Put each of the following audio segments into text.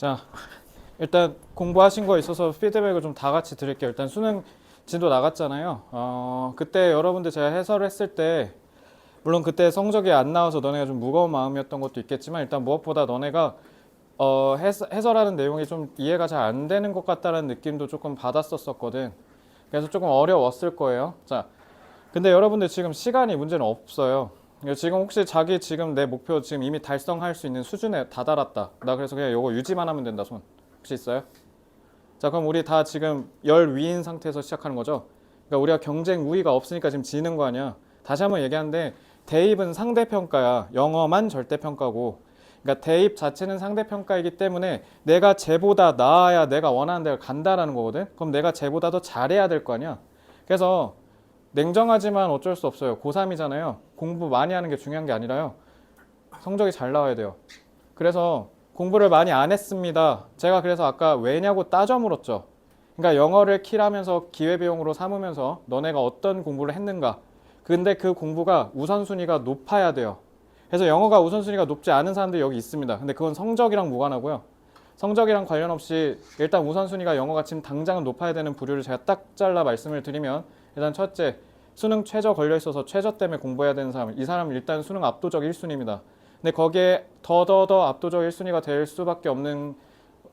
자, 일단 공부하신 거 있어서 피드백을 좀 다 같이 드릴게요. 일단 수능 진도 나갔잖아요. 그때 여러분들 제가 해설을 했을 때 물론 그때 성적이 안 나와서 너네가 좀 무거운 마음이었던 것도 있겠지만 일단 무엇보다 너네가 해설하는 내용이 좀 이해가 잘 안 되는 것 같다는 느낌도 조금 받았었거든. 그래서 조금 어려웠을 거예요. 자, 근데 여러분들 지금 시간이 문제는 없어요. 지금 혹시 자기 지금 내 목표 지금 이미 달성할 수 있는 수준에 다다랐다. 나 그래서 그냥 요거 유지만 하면 된다. 손 혹시 있어요? 자, 그럼 우리 다 지금 열 위인 상태에서 시작하는 거죠. 그러니까 우리가 경쟁 우위가 없으니까 지금 지는 거 아니야. 다시 한번 얘기하는데 대입은 상대평가야. 영어만 절대평가고. 그러니까 대입 자체는 상대평가이기 때문에 내가 쟤보다 나아야 내가 원하는 데를 간다라는 거거든. 그럼 내가 쟤보다 더 잘해야 될 거 아니야. 그래서 냉정하지만 어쩔 수 없어요. 고3이잖아요. 공부 많이 하는 게 중요한 게 아니라요. 성적이 잘 나와야 돼요. 그래서 공부를 많이 안 했습니다. 제가 그래서 아까 왜냐고 따져 물었죠. 그러니까 영어를 킬하면서 기회비용으로 삼으면서 너네가 어떤 공부를 했는가. 근데 그 공부가 우선순위가 높아야 돼요. 그래서 영어가 우선순위가 높지 않은 사람들이 여기 있습니다. 근데 그건 성적이랑 무관하고요. 성적이랑 관련 없이 일단 우선순위가 영어가 지금 당장은 높아야 되는 부류를 제가 딱 잘라 말씀을 드리면 일단 첫째, 수능 최저 걸려 있어서 최저 때문에 공부해야 되는 사람, 이 사람은 일단 수능 압도적 1순위입니다. 근데 거기에 더더더 압도적 1순위가 될 수밖에 없는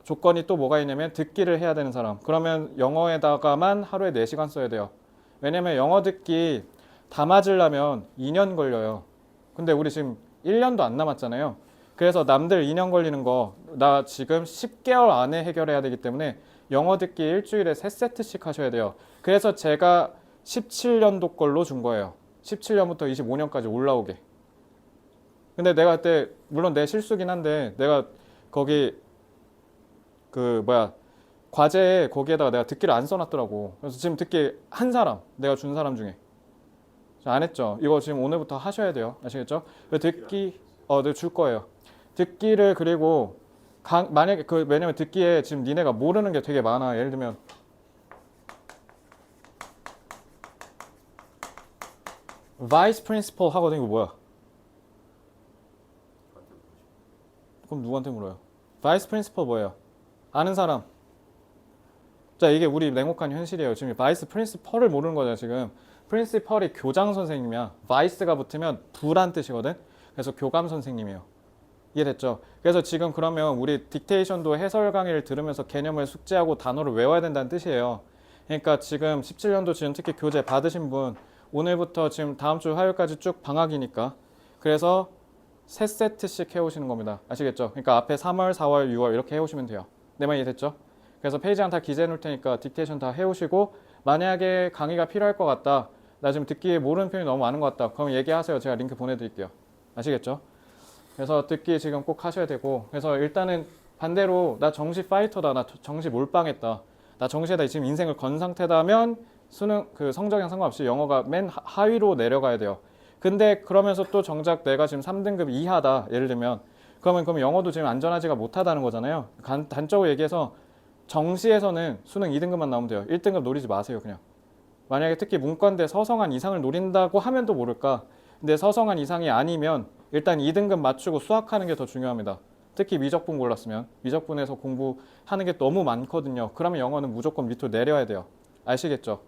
조건이 또 뭐가 있냐면 듣기를 해야 되는 사람. 그러면 영어에다가만 하루에 4시간 써야 돼요. 왜냐면 영어 듣기 다 맞으려면 2년 걸려요. 근데 우리 지금 1년도 안 남았잖아요. 그래서 남들 2년 걸리는 거 나 지금 10개월 안에 해결해야 되기 때문에 영어 듣기 일주일에 3세트씩 하셔야 돼요. 그래서 제가 17년도 걸로 준 거예요. 17년부터 25년까지 올라오게. 근데 내가 그때 물론 내 실수긴 한데 내가 거기 그 뭐야 과제에 거기에다가 내가 듣기를 안 써놨더라고. 그래서 지금 듣기 한 사람 내가 준 사람 중에 안 했죠. 이거 지금 오늘부터 하셔야 돼요. 아시겠죠? 듣기 네, 줄 거예요. 듣기를 그리고 만약에 왜냐면 듣기에 지금 니네가 모르는 게 되게 많아. 예를 들면 vice principal 하거든. 이거 뭐야? 그럼 누구한테 물어요? vice principal 뭐예요? 아는 사람. 자, 이게 우리 냉혹한 현실이에요. 지금 vice principal을 모르는 거잖아 지금. principal이 교장 선생님이야. vice가 붙으면 부란 뜻이거든. 그래서 교감 선생님이에요. 이해됐죠? 그래서 지금 그러면 우리 딕테이션도 해설 강의를 들으면서 개념을 숙지하고 단어를 외워야 된다는 뜻이에요. 그러니까 지금 17년도 지금 특히 교재 받으신 분 오늘부터 지금 다음 주 화요일까지 쭉 방학이니까 그래서 3세트씩 해오시는 겁니다. 아시겠죠? 그러니까 앞에 3월, 4월, 6월 이렇게 해오시면 돼요. 내 말 이해됐죠? 그래서 페이지랑 다 기재해 놓을 테니까 딕테이션 다 해오시고 만약에 강의가 필요할 것 같다. 나 지금 듣기에 모르는 표현이 너무 많은 것 같다. 그럼 얘기하세요. 제가 링크 보내드릴게요. 아시겠죠? 그래서 듣기 지금 꼭 하셔야 되고 그래서 일단은 반대로 나 정시 파이터다. 나 정시 몰빵했다. 나 정시에다 지금 인생을 건 상태다면 수능 그 성적이랑 상관없이 영어가 맨 하위로 내려가야 돼요. 근데 그러면서 또 정작 내가 지금 3등급 이하다. 예를 들면 그럼 영어도 지금 안전하지가 못하다는 거잖아요. 단적으로 얘기해서 정시에서는 수능 2등급만 나오면 돼요. 1등급 노리지 마세요. 그냥. 만약에 특히 문과인데 서성한 이상을 노린다고 하면 또 모를까. 근데 서성한 이상이 아니면 일단 2등급 맞추고 수학하는 게 더 중요합니다. 특히 미적분 골랐으면 미적분에서 공부하는 게 너무 많거든요. 그러면 영어는 무조건 밑으로 내려야 돼요. 아시겠죠?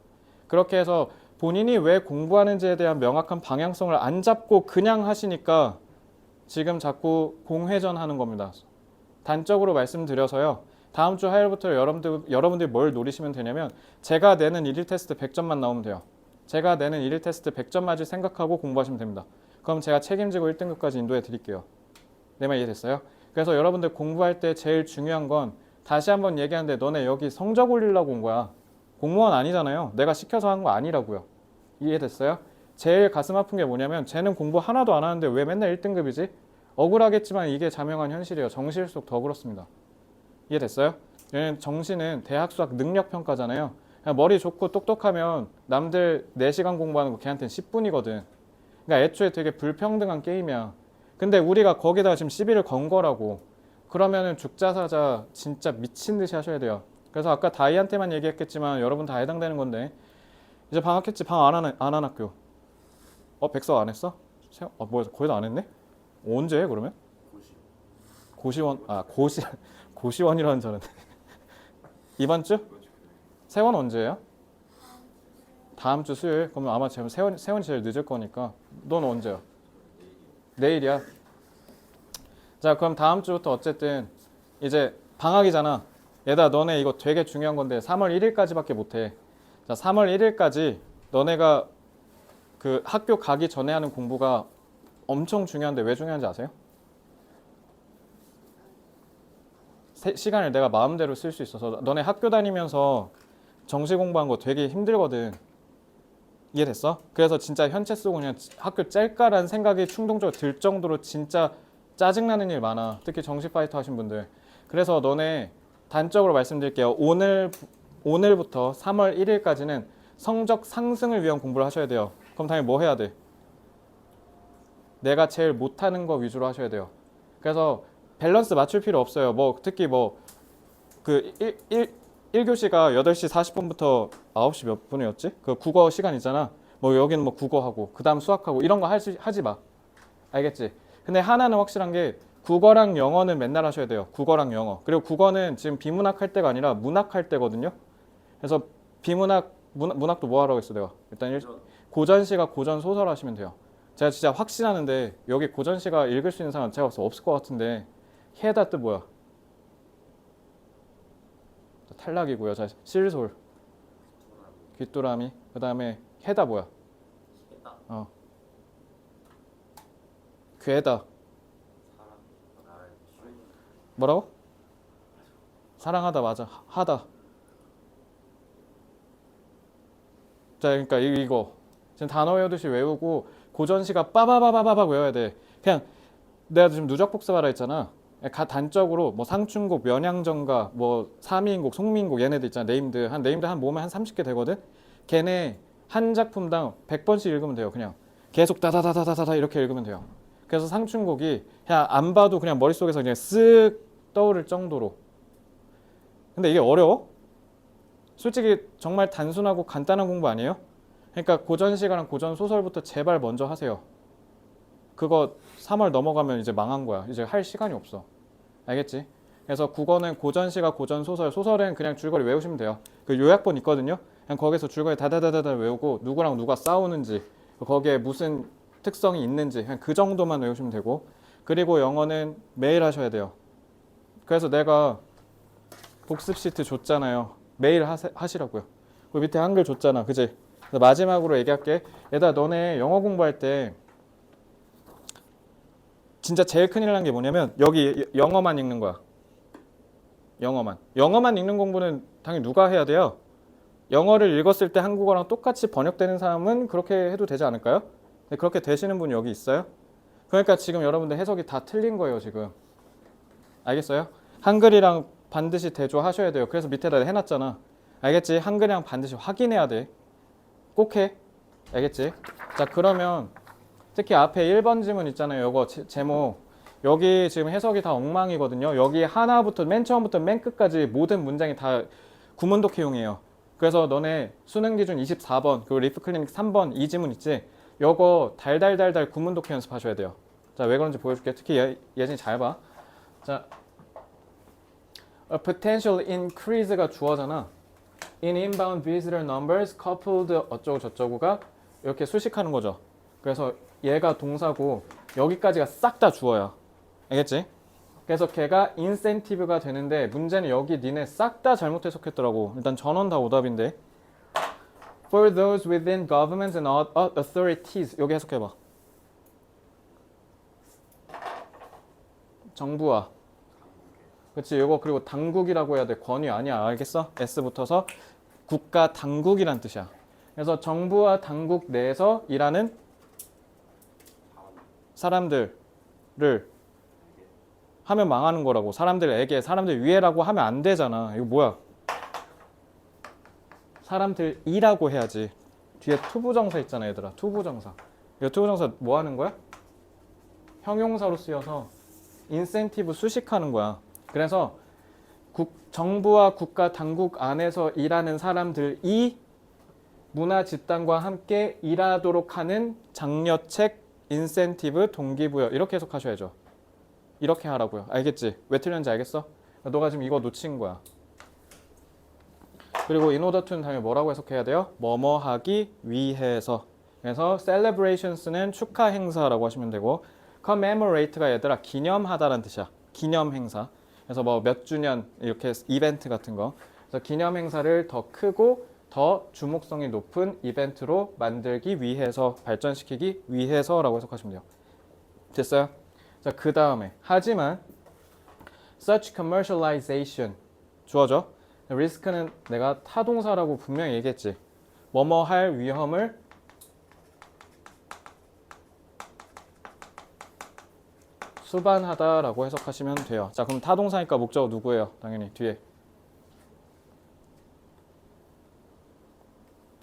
그렇게 해서 본인이 왜 공부하는지에 대한 명확한 방향성을 안 잡고 그냥 하시니까 지금 자꾸 공회전 하는 겁니다. 단적으로 말씀드려서요. 다음 주 화요일부터 여러분들이 뭘 노리시면 되냐면 제가 내는 1일 테스트 100점만 나오면 돼요. 제가 내는 1일 테스트 100점 맞을 생각하고 공부하시면 됩니다. 그럼 제가 책임지고 1등급까지 인도해 드릴게요. 내 말 이해됐어요? 그래서 여러분들 공부할 때 제일 중요한 건 다시 한번 얘기하는데 너네 여기 성적 올리려고 온 거야. 공무원 아니잖아요. 내가 시켜서 한 거 아니라고요. 이해됐어요? 제일 가슴 아픈 게 뭐냐면 쟤는 공부 하나도 안 하는데 왜 맨날 1등급이지? 억울하겠지만 이게 자명한 현실이에요. 정시일수록 더 그렇습니다. 이해됐어요? 왜냐면 정시는 대학 수학 능력 평가잖아요. 그냥 머리 좋고 똑똑하면 남들 4시간 공부하는 거 걔한테는 10분이거든. 그러니까 애초에 되게 불평등한 게임이야. 근데 우리가 거기다가 지금 시비를 건 거라고. 그러면은 죽자사자 진짜 미친 듯이 하셔야 돼요. 그래서 아까 다이한테만 얘기했겠지만 여러분 다 해당되는 건데 이제 방학했지? 방 안 한 학교. 백서 안 했어? 뭐야 거의 다 안 했네? 언제 해 그러면? 고시원이라는 저는 이번 주? 세원 언제예요? 다음 주 수요일? 그러면 아마 지금 세원이 제일 늦을 거니까. 넌 언제야? 내일이야. 자, 그럼 다음 주부터 어쨌든 이제 방학이잖아. 얘들아, 너네 이거 되게 중요한 건데 3월 1일까지밖에 못해. 자, 3월 1일까지 너네가 그 학교 가기 전에 하는 공부가 엄청 중요한데 왜 중요한지 아세요? 시간을 내가 마음대로 쓸 수 있어서. 너네 학교 다니면서 정시 공부한 거 되게 힘들거든. 이해됐어? 그래서 진짜 현채 쓰고 그냥 학교 짤까라는 생각이 충동적으로 들 정도로 진짜 짜증나는 일 많아. 특히 정시 파이터 하신 분들. 그래서 너네 단적으로 말씀드릴게요. 오늘부터 3월 1일까지는 성적 상승을 위한 공부를 하셔야 돼요. 그럼 당연히 뭐 해야 돼? 내가 제일 못하는 거 위주로 하셔야 돼요. 그래서 밸런스 맞출 필요 없어요. 뭐 특히 뭐그 1교시가 8시 40분부터 9시 몇 분이었지? 그 국어 시간 있잖아. 뭐 여기는 뭐 국어하고 그 다음 수학하고 이런 거 하지 마. 알겠지? 근데 하나는 확실한 게 국어랑 영어는 맨날 하셔야 돼요. 국어랑 영어. 그리고 국어는 지금 비문학 할 때가 아니라 문학 할 때거든요. 그래서 문학도 뭐 하라고 했어 내가. 일단 고전시가 고전 소설 하시면 돼요. 제가 진짜 확신하는데 여기 고전시가 읽을 수 있는 사람 제가 봤을 때 없을 것 같은데 해다 뜻 뭐야? 탈락이고요. 자, 실솔, 귀뚜라미. 그 다음에 해다 뭐야? 괴다. 뭐라고? 사랑하다 맞아. 하다. 자, 그러니까 이거 지금 단어 외우듯이 외우고 고전시가 빠바바바바박 외워야 돼. 그냥 내가 지금 누적 복습하라 했잖아. 단적으로 뭐 상춘곡, 면양정가, 뭐 사미인곡, 송미인곡 얘네들 있잖아. 네임드 한 모으면 한 30개 되거든. 걔네 한 작품당 100번씩 읽으면 돼요. 그냥 계속 다다다다다다 이렇게 읽으면 돼요. 그래서 상춘곡이 그냥 안 봐도 그냥 머릿속에서 그냥 쓱 떠오를 정도로. 근데 이게 어려워? 솔직히 정말 단순하고 간단한 공부 아니에요? 그러니까 고전 시간은 고전 소설부터 제발 먼저 하세요. 그거 3월 넘어가면 이제 망한 거야. 이제 할 시간이 없어. 알겠지? 그래서 국어는 고전 시가 고전 소설, 소설은 그냥 줄거리 외우시면 돼요. 그 요약본 있거든요. 그냥 거기서 줄거리 다다다다다 외우고 누구랑 누가 싸우는지, 거기에 무슨 특성이 있는지 그냥 그 정도만 외우시면 되고. 그리고 영어는 매일 하셔야 돼요. 그래서 내가 복습 시트 줬잖아요. 매일 하시라고요. 그 밑에 한글 줬잖아. 그지? 마지막으로 얘기할게. 얘들아, 너네 영어 공부할 때 진짜 제일 큰일 난 게 뭐냐면 여기 영어만 읽는 거야. 영어만 읽는 공부는 당연히 누가 해야 돼요? 영어를 읽었을 때 한국어랑 똑같이 번역되는 사람은 그렇게 해도 되지 않을까요? 근데 그렇게 되시는 분이 여기 있어요? 그러니까 지금 여러분들 해석이 다 틀린 거예요, 지금. 알겠어요? 한글이랑 반드시 대조하셔야 돼요. 그래서 밑에다 해놨잖아. 알겠지? 한글이랑 반드시 확인해야 돼. 꼭 해. 알겠지? 자, 그러면 특히 앞에 1번 지문 있잖아요. 요거 제목. 여기 지금 해석이 다 엉망이거든요. 여기 하나부터 맨 처음부터 맨 끝까지 모든 문장이 다 구문 독해용이에요. 그래서 너네 수능 기준 24번 그리고 리프 클리닉 3번 이 지문 있지? 요거 달달달달 구문 독해 연습하셔야 돼요. 자, 왜 그런지 보여줄게. 특히 예진이 잘 봐. 자, a potential increase가 주어잖아. in inbound visitor numbers coupled 어쩌고 저쩌고가 이렇게 수식하는 거죠. 그래서 얘가 동사고 여기까지가 싹 다 주어야. 알겠지? 그래서 걔가 인센티브가 되는데 문제는 여기 니네 싹 다 잘못 해석했더라고. 일단 전원 다 오답인데. For those within governments and authorities 여기 해석해봐. 정부와 그치 이거 그리고 당국이라고 해야 돼. 권위 아니야. 알겠어? S 붙어서 국가 당국이란 뜻이야. 그래서 정부와 당국 내에서 일하는 사람들을 하면 망하는 거라고. 사람들 위에라고 하면 안 되잖아. 이거 뭐야? 사람들이라고 해야지. 뒤에 투부정사 있잖아, 얘들아. 투부정사. 이거 투부정사 뭐 하는 거야? 형용사로 쓰여서 인센티브 수식하는 거야. 그래서 정부와 국가 당국 안에서 일하는 사람들이 문화 집단과 함께 일하도록 하는 장려책, 인센티브, 동기부여 이렇게 해석하셔야죠. 이렇게 하라고요. 알겠지? 왜 틀렸는지 알겠어? 너가 지금 이거 놓친 거야. 그리고 in order to는 당연히 뭐라고 해석해야 돼요? 뭐뭐 하기 위해서. 그래서 celebrations는 축하 행사라고 하시면 되고 commemorate가 얘들아 기념하다라는 뜻이야. 기념 행사. 그래서 뭐 몇 주년 이렇게 이벤트 같은 거. 그래서 기념 행사를 더 크고 더 주목성이 높은 이벤트로 만들기 위해서, 발전시키기 위해서라고 해석하시면 돼요. 됐어요? 자, 그 다음에 하지만 such commercialization 주어져. 리스크는 내가 타동사라고 분명히 얘기했지. 뭐뭐 할 위험을 수반하다라고 해석하시면 돼요. 자, 그럼 타동사니까 목적어 누구예요? 당연히 뒤에.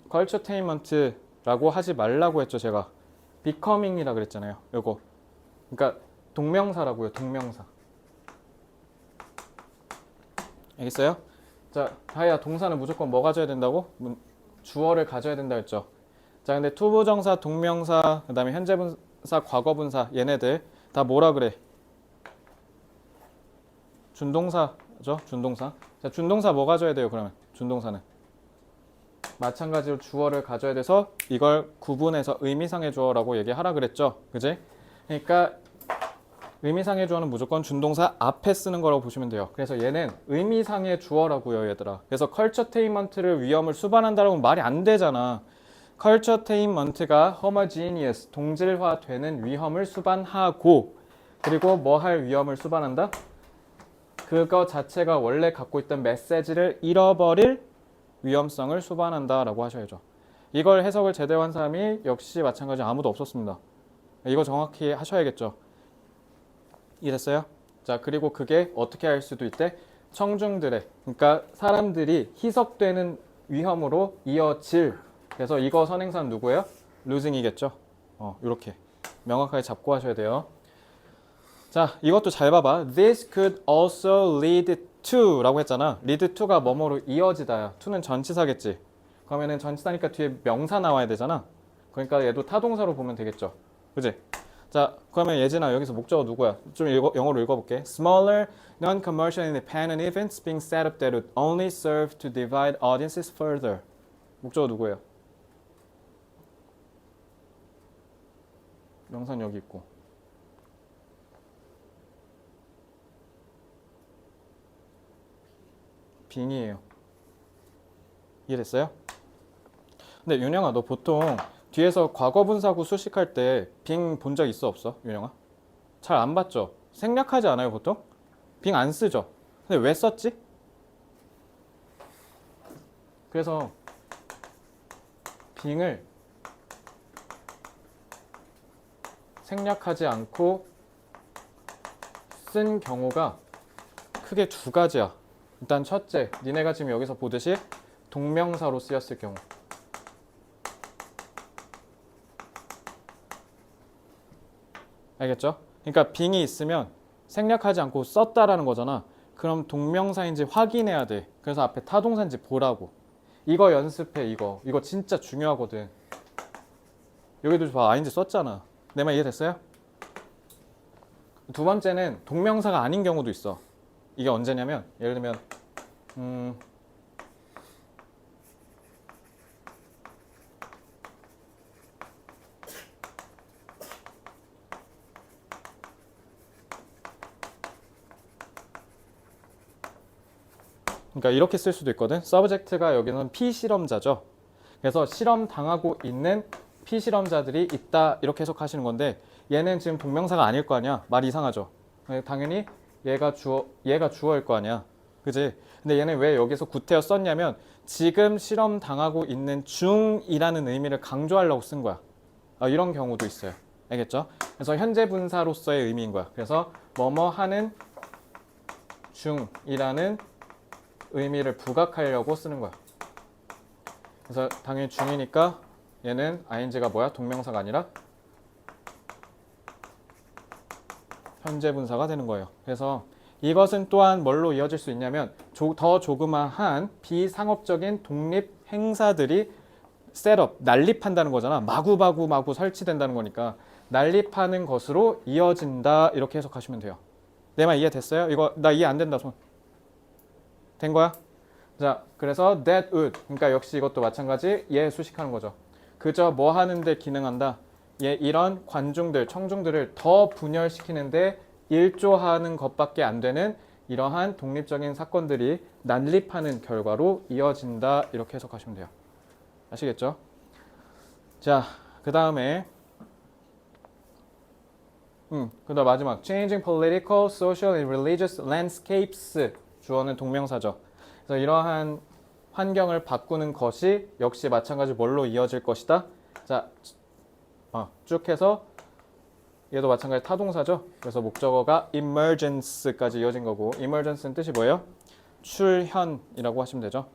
컬처테인먼트라고 하지 말라고 했죠, 제가. becoming이라 그랬잖아요. 요거. 그러니까 동명사라고요, 동명사. 알겠어요? 자, 다이아 동사는 무조건 뭐 가져야 된다고? 주어를 가져야 된다 했죠. 자, 근데 투부정사, 동명사, 그 다음에 현재분사, 과거분사 얘네들 다 뭐라 그래? 준동사죠, 준동사. 자, 준동사 뭐 가져야 돼요, 그러면? 준동사는 마찬가지로 주어를 가져야 돼서 이걸 구분해서 의미상의 주어라고 얘기하라 그랬죠. 그지? 그러니까 의미상의 주어는 무조건 준동사 앞에 쓰는 거라고 보시면 돼요. 그래서 얘는 의미상의 주어라고요, 얘들아. 그래서 컬처테인먼트를 위험을 수반한다라고 말이 안 되잖아. 컬처테인먼트가 homogeneous, 동질화되는 위험을 수반하고, 그리고 뭐 할 위험을 수반한다? 그거 자체가 원래 갖고 있던 메시지를 잃어버릴 위험성을 수반한다라고 하셔야죠. 이걸 해석을 제대로 한 사람이 역시 마찬가지 아무도 없었습니다. 이거 정확히 하셔야겠죠. 이해됐어요? 자, 그리고 그게 어떻게 할 수도 있대? 청중들의, 그러니까 사람들이 희석되는 위험으로 이어질. 그래서 이거 선행사는 누구예요? losing이겠죠. 이렇게 명확하게 잡고 하셔야 돼요. 자, 이것도 잘 봐봐. This could also lead to 라고 했잖아. lead to가 뭐뭐로 이어지다야. to는 전치사겠지. 그러면은 전치사니까 뒤에 명사 나와야 되잖아. 그러니까 얘도 타동사로 보면 되겠죠. 그지? 자, 그러면 예진아 여기서 목적어 누구야? 좀 영어로 읽어볼게. Smaller, non-commercial independent events being set up that would only serve to divide audiences further. 목적어 누구예요? 명사는 여기 있고. 빙이에요. 이해됐어요? 근데 윤영아, 너 보통 뒤에서 과거분사구 수식할 때 빙 본 적 있어, 없어? 윤영아? 잘 안 봤죠? 생략하지 않아요, 보통? 빙 안 쓰죠? 근데 왜 썼지? 그래서 빙을 생략하지 않고 쓴 경우가 크게 두 가지야. 일단 첫째, 니네가 지금 여기서 보듯이 동명사로 쓰였을 경우. 알겠죠? 그러니까 빙이 있으면 생략하지 않고 썼다라는 거잖아. 그럼 동명사인지 확인해야 돼. 그래서 앞에 타동사인지 보라고. 이거 연습해, 이거. 이거 진짜 중요하거든. 여기도 봐, ING 썼잖아. 내 말 이해됐어요? 두 번째는 동명사가 아닌 경우도 있어. 이게 언제냐면 예를 들면 그러니까 이렇게 쓸 수도 있거든. subject가 여기는 피실험자죠. 그래서 실험 당하고 있는 피실험자들이 있다 이렇게 해석하시는 건데 얘는 지금 동명사가 아닐 거 아니야. 말 이상하죠. 당연히 얘가 주어일 거 아니야. 그지? 근데 얘는 왜 여기서 구태여 썼냐면 지금 실험 당하고 있는 중이라는 의미를 강조하려고 쓴 거야. 이런 경우도 있어요. 알겠죠? 그래서 현재 분사로서의 의미인 거야. 그래서 뭐뭐 하는 중이라는 의미를 부각하려고 쓰는 거야. 그래서 당연히 중이니까 얘는 ing가 뭐야? 동명사가 아니라 현재 분사가 되는 거예요. 그래서 이것은 또한 뭘로 이어질 수 있냐면 더 조그마한 비상업적인 독립 행사들이 셋업, 난립한다는 거잖아. 마구 설치된다는 거니까 난립하는 것으로 이어진다 이렇게 해석하시면 돼요. 내 말 이해됐어요? 이거 나 이해 안 된다 손. 된 거야? 자, 그래서 that would. 그러니까 역시 이것도 마찬가지. 얘 수식하는 거죠. 그저 뭐 하는데 기능한다. 얘 이런 관중들, 청중들을 더 분열시키는데 일조하는 것밖에 안 되는 이러한 독립적인 사건들이 난립하는 결과로 이어진다. 이렇게 해석하시면 돼요. 아시겠죠? 자, 그 다음에 그다음 마지막 changing political, social and religious landscapes 주어는 동명사죠. 그래서 이러한 환경을 바꾸는 것이 역시 마찬가지 뭘로 이어질 것이다. 자, 쭉 해서 얘도 마찬가지 타동사죠. 그래서 목적어가 emergence까지 이어진 거고 emergence는 뜻이 뭐예요? 출현이라고 하시면 되죠.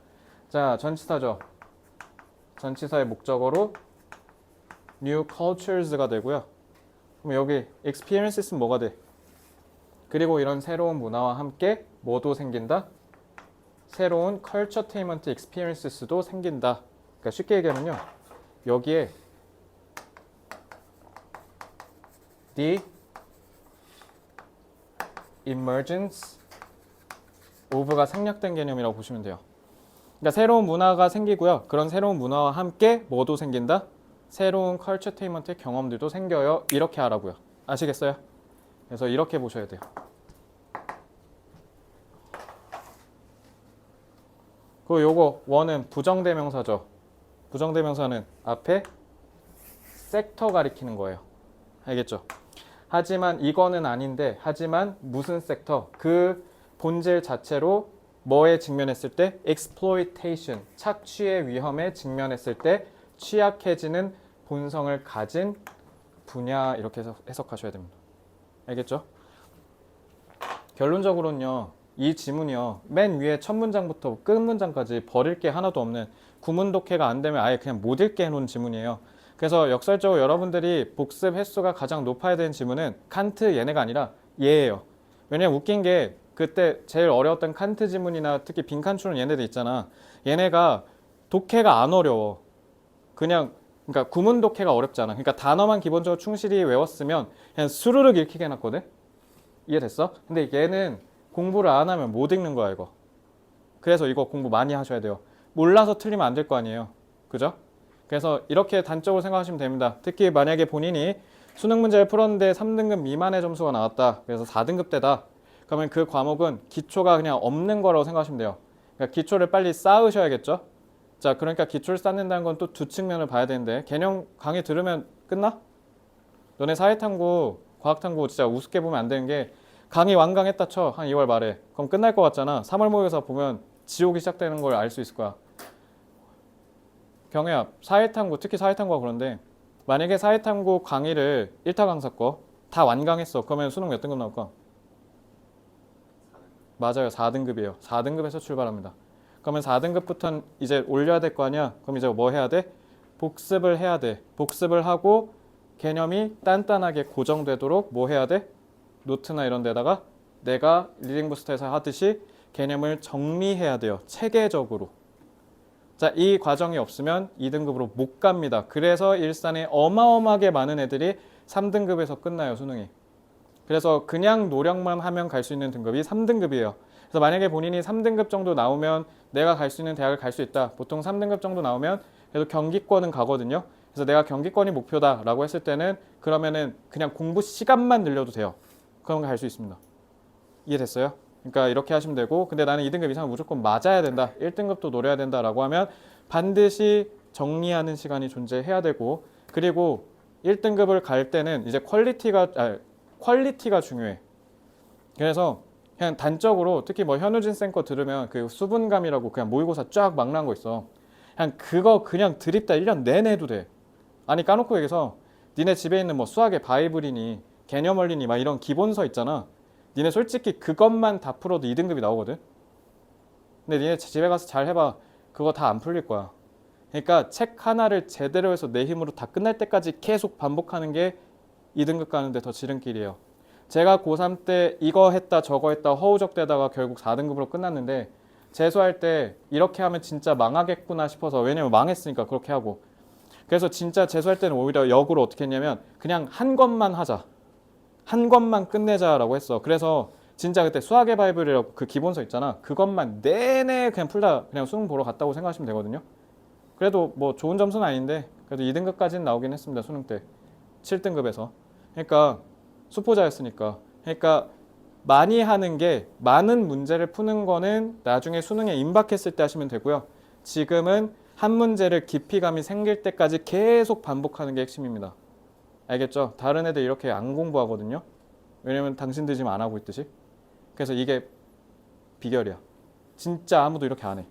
자, 전치사죠. 전치사의 목적어로 new cultures가 되고요. 그럼 여기 experiences는 뭐가 돼? 그리고 이런 새로운 문화와 함께 뭐도 생긴다? 새로운 culturetainment experiences도 생긴다. 그러니까 쉽게 얘기하면요. 여기에 the emergence of가 생략된 개념이라고 보시면 돼요. 그러니까 새로운 문화가 생기고요. 그런 새로운 문화와 함께 뭐도 생긴다? 새로운 culturetainment의 경험들도 생겨요. 이렇게 하라고요. 아시겠어요? 그래서 이렇게 보셔야 돼요. 그리고 요거 원은 부정대명사죠. 부정대명사는 앞에 섹터 가리키는 거예요. 알겠죠? 하지만 이거는 아닌데 하지만 무슨 섹터? 그 본질 자체로 뭐에 직면했을 때? exploitation, 착취의 위험에 직면했을 때 취약해지는 본성을 가진 분야 이렇게 해석하셔야 됩니다. 알겠죠? 결론적으로는요. 이 지문이요. 맨 위에 첫 문장부터 끝 문장까지 버릴 게 하나도 없는 구문 독해가 안 되면 아예 그냥 못 읽게 해놓은 지문이에요. 그래서 역설적으로 여러분들이 복습 횟수가 가장 높아야 되는 지문은 칸트 얘네가 아니라 얘예요. 왜냐면 웃긴 게 그때 제일 어려웠던 칸트 지문이나 특히 빈칸추는 얘네들 있잖아. 얘네가 독해가 안 어려워. 그러니까 구문 독해가 어렵지 않아. 그러니까 단어만 기본적으로 충실히 외웠으면 그냥 수르륵 읽히게 해놨거든. 이해됐어? 근데 얘는 공부를 안 하면 못 읽는 거야 이거. 그래서 이거 공부 많이 하셔야 돼요. 몰라서 틀리면 안 될 거 아니에요. 그죠? 그래서 이렇게 단적으로 생각하시면 됩니다. 특히 만약에 본인이 수능 문제를 풀었는데 3등급 미만의 점수가 나왔다. 그래서 4등급대다. 그러면 그 과목은 기초가 그냥 없는 거라고 생각하시면 돼요. 그러니까 기초를 빨리 쌓으셔야겠죠? 자, 그러니까 기초를 쌓는다는 건 또 두 측면을 봐야 되는데 개념 강의 들으면 끝나? 너네 사회탐구, 과학탐구 진짜 우습게 보면 안 되는 게 강의 완강했다 쳐. 한 2월 말에. 그럼 끝날 것 같잖아. 3월 모의고사 보면 지옥이 시작되는 걸 알 수 있을 거야. 경혜야, 사회탐구, 특히 사회탐구가 그런데 만약에 사회탐구 강의를 1타 강사 거 다 완강했어. 그러면 수능 몇 등급 나올까? 맞아요. 4등급이에요. 4등급에서 출발합니다. 그러면 4등급부터는 이제 올려야 될 거 아니야? 그럼 이제 뭐 해야 돼? 복습을 해야 돼. 복습을 하고 개념이 단단하게 고정되도록 뭐 해야 돼? 노트나 이런 데다가 내가 리딩 부스터에서 하듯이 개념을 정리해야 돼요. 체계적으로. 자, 이 과정이 없으면 2등급으로 못 갑니다. 그래서 일산에 어마어마하게 많은 애들이 3등급에서 끝나요, 수능이. 그래서 그냥 노력만 하면 갈 수 있는 등급이 3등급이에요. 그래서 만약에 본인이 3등급 정도 나오면 내가 갈 수 있는 대학을 갈 수 있다. 보통 3등급 정도 나오면 그래도 경기권은 가거든요. 그래서 내가 경기권이 목표다라고 했을 때는 그러면은 그냥 공부 시간만 늘려도 돼요. 그럼 갈 수 있습니다. 이해됐어요? 그러니까 이렇게 하시면 되고, 근데 나는 2등급 이상 무조건 맞아야 된다. 1등급도 노려야 된다라고 하면 반드시 정리하는 시간이 존재해야 되고, 그리고 1등급을 갈 때는 이제 퀄리티가 중요해. 그래서 그냥 단적으로 특히 뭐 현우진 쌤 거 들으면 그 수분감이라고 그냥 모의고사 쫙 막 난 거 있어. 그냥 그거 그냥 드립다 1년 내내 해도 돼. 아니 까놓고 얘기해서 니네 집에 있는 뭐 수학의 바이블이니 개념 원리니 막 이런 기본서 있잖아. 니네 솔직히 그것만 다 풀어도 2등급이 나오거든. 근데 니네 집에 가서 잘 해봐. 그거 다 안 풀릴 거야. 그러니까 책 하나를 제대로 해서 내 힘으로 다 끝날 때까지 계속 반복하는 게 2등급 가는데 더 지름길이에요. 제가 고3 때 이거 했다 저거 했다 허우적대다가 결국 4등급으로 끝났는데 재수할 때 이렇게 하면 진짜 망하겠구나 싶어서, 왜냐면 망했으니까 그렇게 하고, 그래서 진짜 재수할 때는 오히려 역으로 어떻게 했냐면 그냥 한 것만 하자, 한 것만 끝내자라고 했어. 그래서 진짜 그때 수학의 바이블이라고 그 기본서 있잖아. 그것만 내내 그냥 풀다 그냥 수능 보러 갔다고 생각하시면 되거든요. 그래도 뭐 좋은 점수는 아닌데 그래도 2등급까지는 나오긴 했습니다. 수능 때 7등급에서. 그러니까 수포자였으니까. 그러니까 많이 하는 게 많은 문제를 푸는 거는 나중에 수능에 임박했을 때 하시면 되고요. 지금은 한 문제를 깊이감이 생길 때까지 계속 반복하는 게 핵심입니다. 알겠죠? 다른 애들 이렇게 안 공부하거든요. 왜냐면 당신들 지금 안 하고 있듯이. 그래서 이게 비결이야. 진짜 아무도 이렇게 안 해.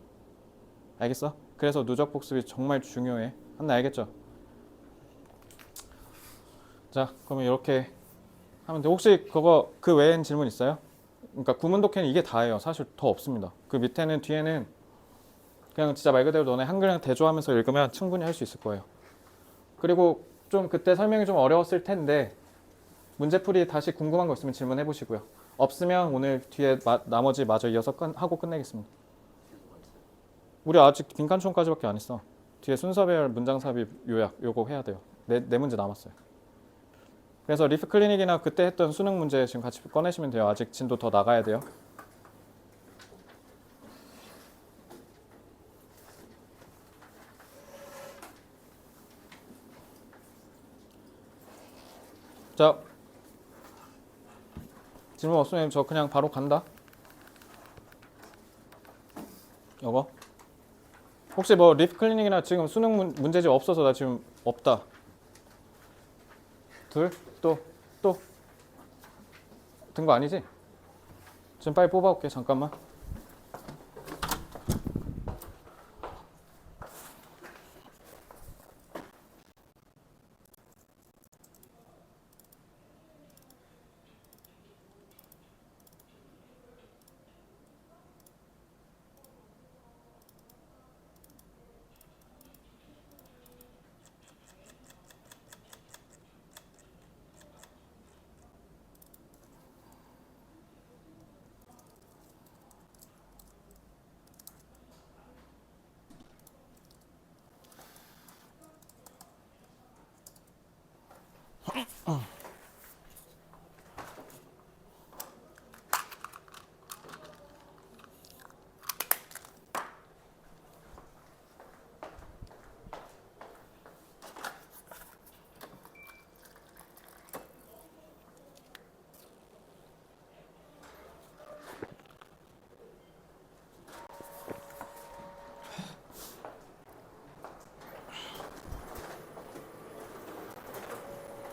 알겠어? 그래서 누적 복습이 정말 중요해. 한나 알겠죠? 자, 그러면 이렇게 하면 돼. 혹시 그거 그 외엔 질문 있어요? 그러니까 구문 독해는 이게 다예요. 사실 더 없습니다. 그 밑에는 뒤에는 그냥 진짜 말 그대로 너네 한글이랑 대조하면서 읽으면 충분히 할 수 있을 거예요. 그리고 좀 그때 설명이 좀 어려웠을 텐데 문제풀이 다시 궁금한 거 있으면 질문해 보시고요. 없으면 오늘 뒤에 나머지 마저 이어서 하고 끝내겠습니다. 우리 아직 빈칸촌까지밖에 안 했어. 뒤에 순서별 문장 삽입 요약 요거 해야 돼요. 네 문제 남았어요. 그래서 리프 클리닉이나 그때 했던 수능 문제 지금 같이 꺼내시면 돼요. 아직 진도 더 나가야 돼요. 자, 질문 없으면 저 그냥 바로 간다. 이거 혹시 뭐 리프 클리닉이나 지금 수능 문제집 없어서 나 지금 없다. 둘, 또 든 거 아니지? 지금 빨리 뽑아올게. 잠깐만.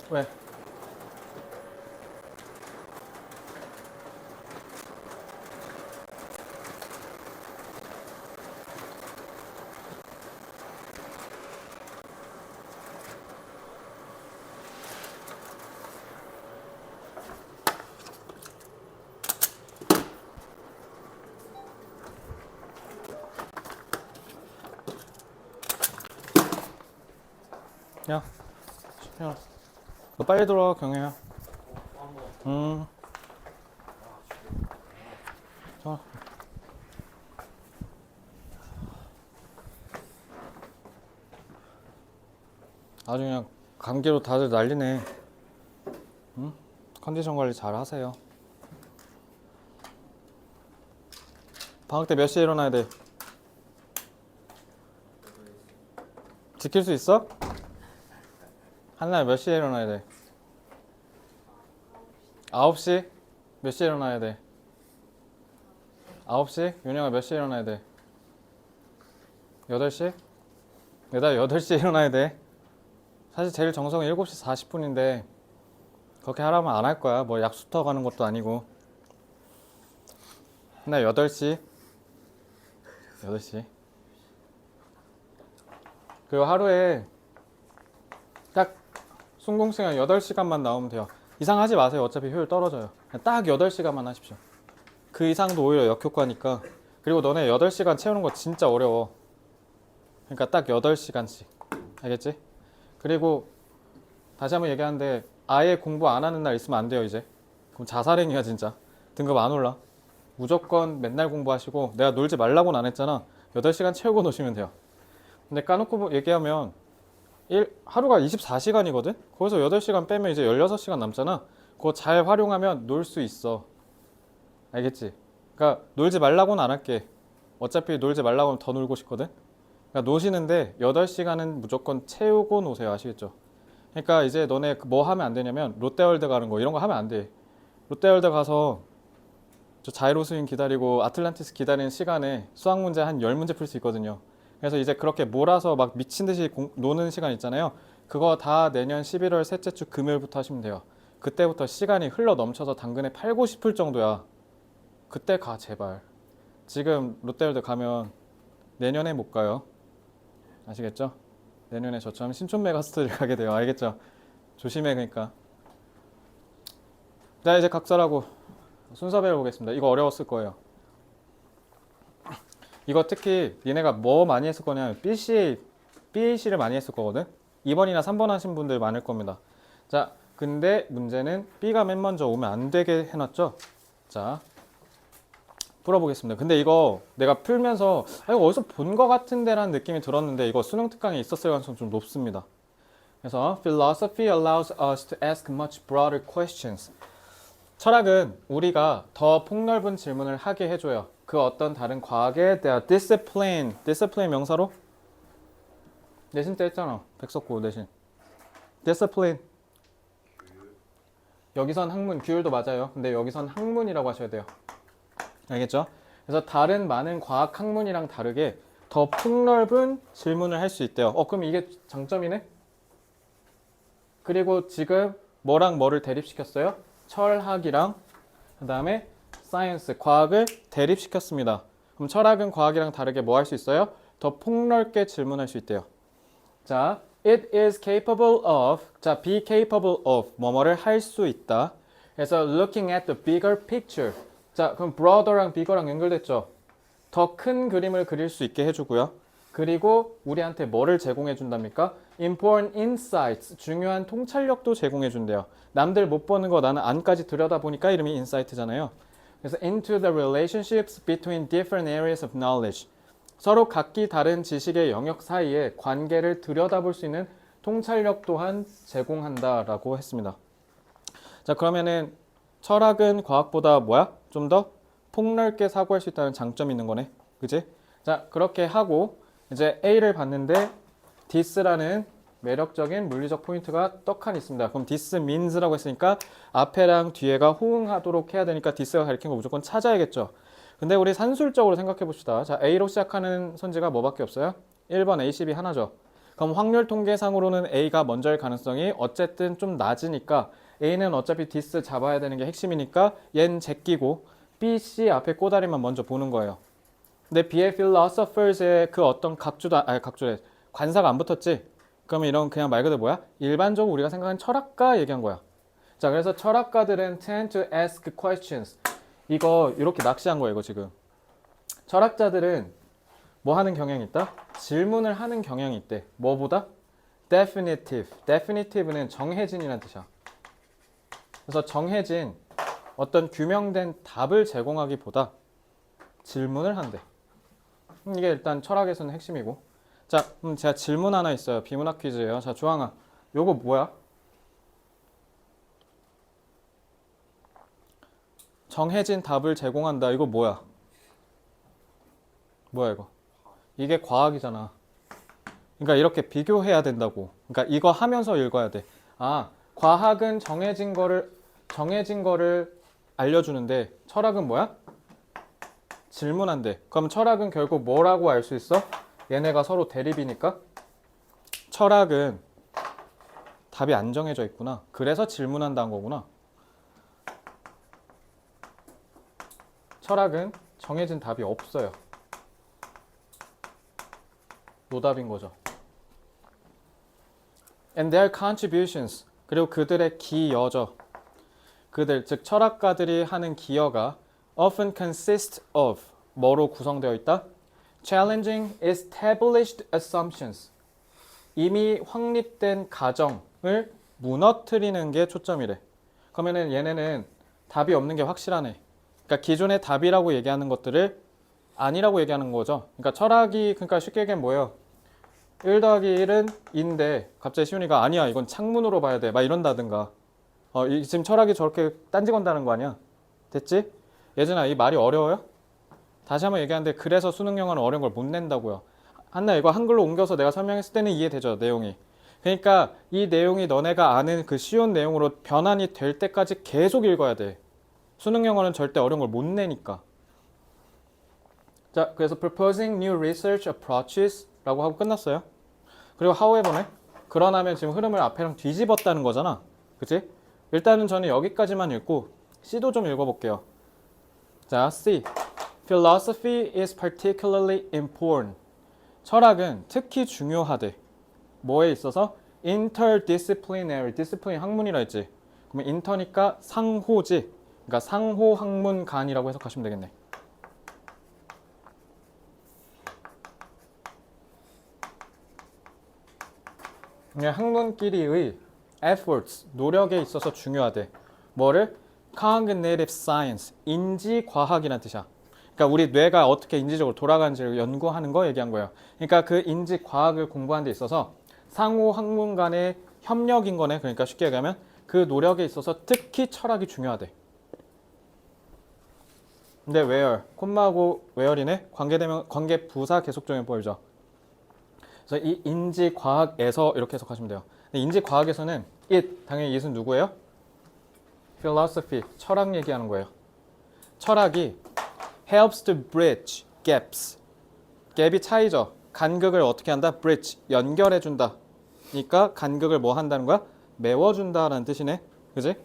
왜? 야, 너 빨리 들어와 경혜야. 자, 아주 그냥 감기로 다들 난리네. 응? 컨디션 관리 잘 하세요. 방학 때 몇 시에 일어나야 돼? 지킬 수 있어? 한날 몇 시에 일어나야 돼? 9시? 몇 시에 일어나야 돼? 9시? 윤영아 몇 시에 일어나야 돼? 8시? 매달 8시에 일어나야 돼. 사실 제일 정성은 7시 40분인데 그렇게 하라면 안 할 거야. 뭐 약수터 가는 것도 아니고. 나 8시. 8시. 그리고 하루에 딱 순공 시간 8시간만 나오면 돼요. 이상 하지 마세요. 어차피 효율 떨어져요. 딱 8시간만 하십시오. 그 이상도 오히려 역효과니까. 그리고 너네 8시간 채우는 거 진짜 어려워. 그러니까 딱 8시간씩. 알겠지? 그리고 다시 한번 얘기하는데 아예 공부 안 하는 날 있으면 안 돼요 이제. 그럼 자살행위야 진짜. 등급 안 올라. 무조건 맨날 공부하시고 내가 놀지 말라고는 안 했잖아. 8시간 채우고 노시면 돼요. 근데 까놓고 얘기하면 하루가 24시간이거든? 거기서 8시간 빼면 이제 16시간 남잖아. 그거 잘 활용하면 놀 수 있어. 알겠지? 그러니까 놀지 말라고는 안 할게. 어차피 놀지 말라고 하면 더 놀고 싶거든. 그러니까 노시는데 8시간은 무조건 채우고 노세요. 아시겠죠? 그러니까 이제 너네 뭐 하면 안 되냐면 롯데월드 가는 거 이런 거 하면 안 돼. 롯데월드 가서 저 자이로 스윙 기다리고 아틀란티스 기다리는 시간에 수학 문제 한 10문제 풀 수 있거든요. 그래서 이제 그렇게 몰아서 막 미친 듯이 노는 시간 있잖아요. 그거 다 내년 11월 셋째 주 금요일부터 하시면 돼요. 그때부터 시간이 흘러 넘쳐서 당근에 팔고 싶을 정도야. 그때 가 제발. 지금 롯데월드 가면 내년에 못 가요. 아시겠죠? 내년에 저처럼 신촌 메가스터디를 가게 돼요. 알겠죠? 조심해 그러니까. 자 이제 각설하고 순서 배워보겠습니다. 이거 어려웠을 거예요. 이거 특히 니네가 뭐 많이 했을 거냐면 BAC를 많이 했을 거거든. 2번이나 3번 하신 분들 많을 겁니다. 자 근데 문제는 B가 맨 먼저 오면 안 되게 해놨죠. 자 풀어보겠습니다. 근데 이거 내가 풀면서 이거 어디서 본 거 같은데 라는 느낌이 들었는데 이거 수능 특강에 있었을 가능성이 좀 높습니다. 그래서 Philosophy allows us to ask much broader questions. 철학은 우리가 더 폭넓은 질문을 하게 해줘요. 그 어떤 다른 과학에 대한 discipline 명사로 내신 때 했잖아. 백석고 내신. discipline 여기선 학문, 규율도 맞아요. 근데 여기선 학문이라고 하셔야 돼요. 알겠죠? 그래서 다른 많은 과학 학문이랑 다르게 더 폭넓은 질문을 할 수 있대요. 그럼 이게 장점이네? 그리고 지금 뭐랑 뭐를 대립시켰어요? 철학이랑 그 다음에 사이언스, 과학을 대립시켰습니다. 그럼 철학은 과학이랑 다르게 뭐 할 수 있어요? 더 폭넓게 질문할 수 있대요. 자, it is capable of, 자, be capable of, 뭐뭐를 할 수 있다. 그래서 looking at the bigger picture. 자, 그럼 broader랑 bigger랑 연결됐죠? 더 큰 그림을 그릴 수 있게 해주고요. 그리고 우리한테 뭐를 제공해 준답니까? important insights, 중요한 통찰력도 제공해 준대요. 남들 못 보는 거 나는 안까지 들여다보니까 이름이 insight잖아요. 그래서 into the relationships between different areas of knowledge. 서로 각기 다른 지식의 영역 사이에 관계를 들여다볼 수 있는 통찰력 또한 제공한다라고 했습니다. 자, 그러면은 철학은 과학보다 뭐야? 좀 더 폭넓게 사고할 수 있다는 장점이 있는 거네. 그지? 자, 그렇게 하고 이제 A를 봤는데 this라는 매력적인 물리적 포인트가 떡하니 있습니다. 그럼 this means라고 했으니까 앞에랑 뒤에가 호응하도록 해야 되니까 this가 가리킨 거 무조건 찾아야겠죠. 근데 우리 산술적으로 생각해 봅시다. 자, A로 시작하는 선지가 뭐밖에 없어요? 1번 ACB 하나죠. 그럼 확률 통계상으로는 A가 먼저일 가능성이 어쨌든 좀 낮으니까 A는 어차피 this 잡아야 되는 게 핵심이니까 얘는 제끼고 B, C 앞에 꼬다리만 먼저 보는 거예요. 근데 B의 philosophers의 그 어떤 각주래. 관사가 안 붙었지? 그러면 이런 그냥 말 그대로 뭐야? 일반적으로 우리가 생각하는 철학가 얘기한 거야. 자, 그래서 철학가들은 tend to ask questions. 이거 이렇게 낚시한 거예요, 이거 지금. 철학자들은 뭐 하는 경향이 있다? 질문을 하는 경향이 있대. 뭐보다? definitive. definitive는 정해진이라는 뜻이야. 그래서 정해진 어떤 규명된 답을 제공하기보다 질문을 한대. 이게 일단 철학에서는 핵심이고. 자, 제가 질문 하나 있어요. 비문학 퀴즈예요. 자, 조항아, 요거 뭐야? 정해진 답을 제공한다. 이거 뭐야? 뭐야 이거? 이게 과학이잖아. 그러니까 이렇게 비교해야 된다고. 그러니까 이거 하면서 읽어야 돼. 아, 과학은 정해진 거를 알려주는데 철학은 뭐야? 질문한대. 그럼 철학은 결국 뭐라고 알 수 있어? 얘네가 서로 대립이니까 철학은 답이 안 정해져 있구나. 그래서 질문한다는 거구나. 철학은 정해진 답이 없어요. 노답인 거죠. And their contributions. 그리고 그들의 기여죠. 그들, 즉 철학가들이 하는 기여가 often consist of 뭐로 구성되어 있다? Challenging established assumptions. 이미 확립된 가정을 무너뜨리는 게 초점이래. 그러면은 얘네는 답이 없는 게 확실하네. 그러니까 기존의 답이라고 얘기하는 것들을 아니라고 얘기하는 거죠. 그러니까 철학이 그러니까 쉽게 얘기하면 뭐예요? 1 더하기 1은 2인데 갑자기 시훈이가 아니야 이건 창문으로 봐야 돼 막 이런다든가 지금 철학이 저렇게 딴지 건다는 거 아니야? 됐지? 예진아, 이 말이 어려워요? 다시 한번 얘기하는데 그래서 수능 영어는 어려운 걸 못 낸다고요. 한나 이거 한글로 옮겨서 내가 설명했을 때는 이해되죠, 내용이. 그러니까 이 내용이 너네가 아는 그 쉬운 내용으로 변환이 될 때까지 계속 읽어야 돼. 수능 영어는 절대 어려운 걸 못 내니까. 자, 그래서 proposing new research approaches 라고 하고 끝났어요. 그리고 however네. 그러나면 지금 흐름을 앞에랑 뒤집었다는 거잖아. 그치? 일단은 저는 여기까지만 읽고 C도 좀 읽어볼게요. 자, C. Philosophy is particularly important. 철학은 특히 중요하대. 뭐에 있어서? Interdisciplinary. discipline 학문이라 했지. 그러면 인터니까 상호지. 그러니까 상호 학문 간이라고 해석하시면 되겠네. 학문끼리의 efforts, 노력에 있어서 중요하대. 뭐를? Cognitive science, 인지과학이라는 뜻이야. 그러니까 우리 뇌가 어떻게 인지적으로 돌아가는지를 연구하는 거 얘기한 거예요. 그러니까 그 인지과학을 공부하는 데 있어서 상호 학문 간의 협력인 거네. 그러니까 쉽게 얘기하면 그 노력에 있어서 특히 철학이 중요하대. 근데 where, 콤마하고 where이네. 관계대명, 관계 부사 계속적용법이죠. 그래서 이 인지과학에서 이렇게 해석하시면 돼요. 근데 인지과학에서는 it, 당연히 it은 누구예요? philosophy, 철학 얘기하는 거예요. 철학이 helps to bridge gaps. 갭이 차이죠. 간극을 어떻게 한다? bridge, 연결해준다. 그러니까 간극을 뭐 한다는 거야? 메워준다라는 뜻이네. 그지?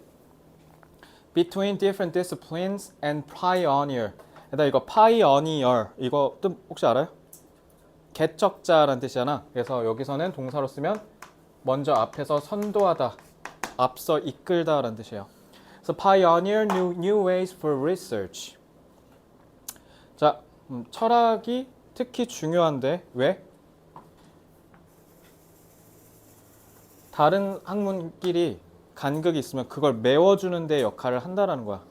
between different disciplines and pioneer. 일단 이거 pioneer, 이거 뜻 혹시 알아요? 개척자라는 뜻이잖아. 그래서 여기서는 동사로 쓰면 먼저 앞에서 선도하다, 앞서 이끌다라는 뜻이에요. 그래서 pioneer new ways for research. 자, 철학이 특히 중요한데 왜? 다른 학문끼리 간극이 있으면 그걸 메워주는 데 역할을 한다라는 거야.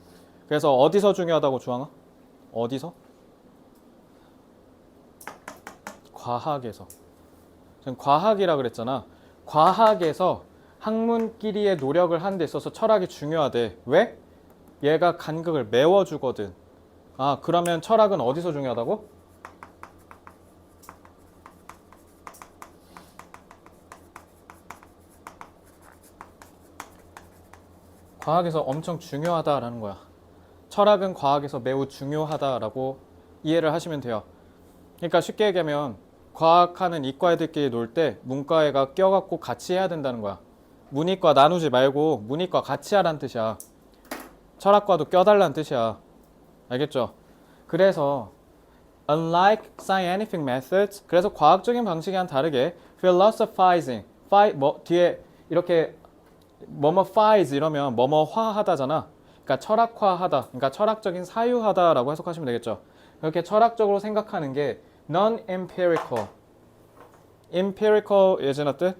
그래서 어디서 중요하다고 주황아? 어디서? 과학에서. 지금 과학이라 그랬잖아. 과학에서 학문끼리의 노력을 하는 데 있어서 철학이 중요하대. 왜? 얘가 간극을 메워주거든. 아, 그러면 철학은 어디서 중요하다고? 과학에서 엄청 중요하다라는 거야. 철학은 과학에서 매우 중요하다라고 이해를 하시면 돼요. 그러니까 쉽게 얘기하면 과학하는 이과 애들끼리 놀 때 문과애가 껴갖고 같이 해야 된다는 거야. 문이과 나누지 말고 문이과 같이 하라는 뜻이야. 철학과도 껴달라는 뜻이야. 알겠죠? 그래서 unlike scientific methods, 그래서 과학적인 방식이랑 다르게 philosophizing, 뒤에 이렇게 뭐뭐phize 이러면 뭐뭐화하다잖아. 그러니까 철학화하다, 그러니까 철학적인 사유하다라고 해석하시면 되겠죠. 그렇게 철학적으로 생각하는 게 non-empirical, empirical 예전의 뜻?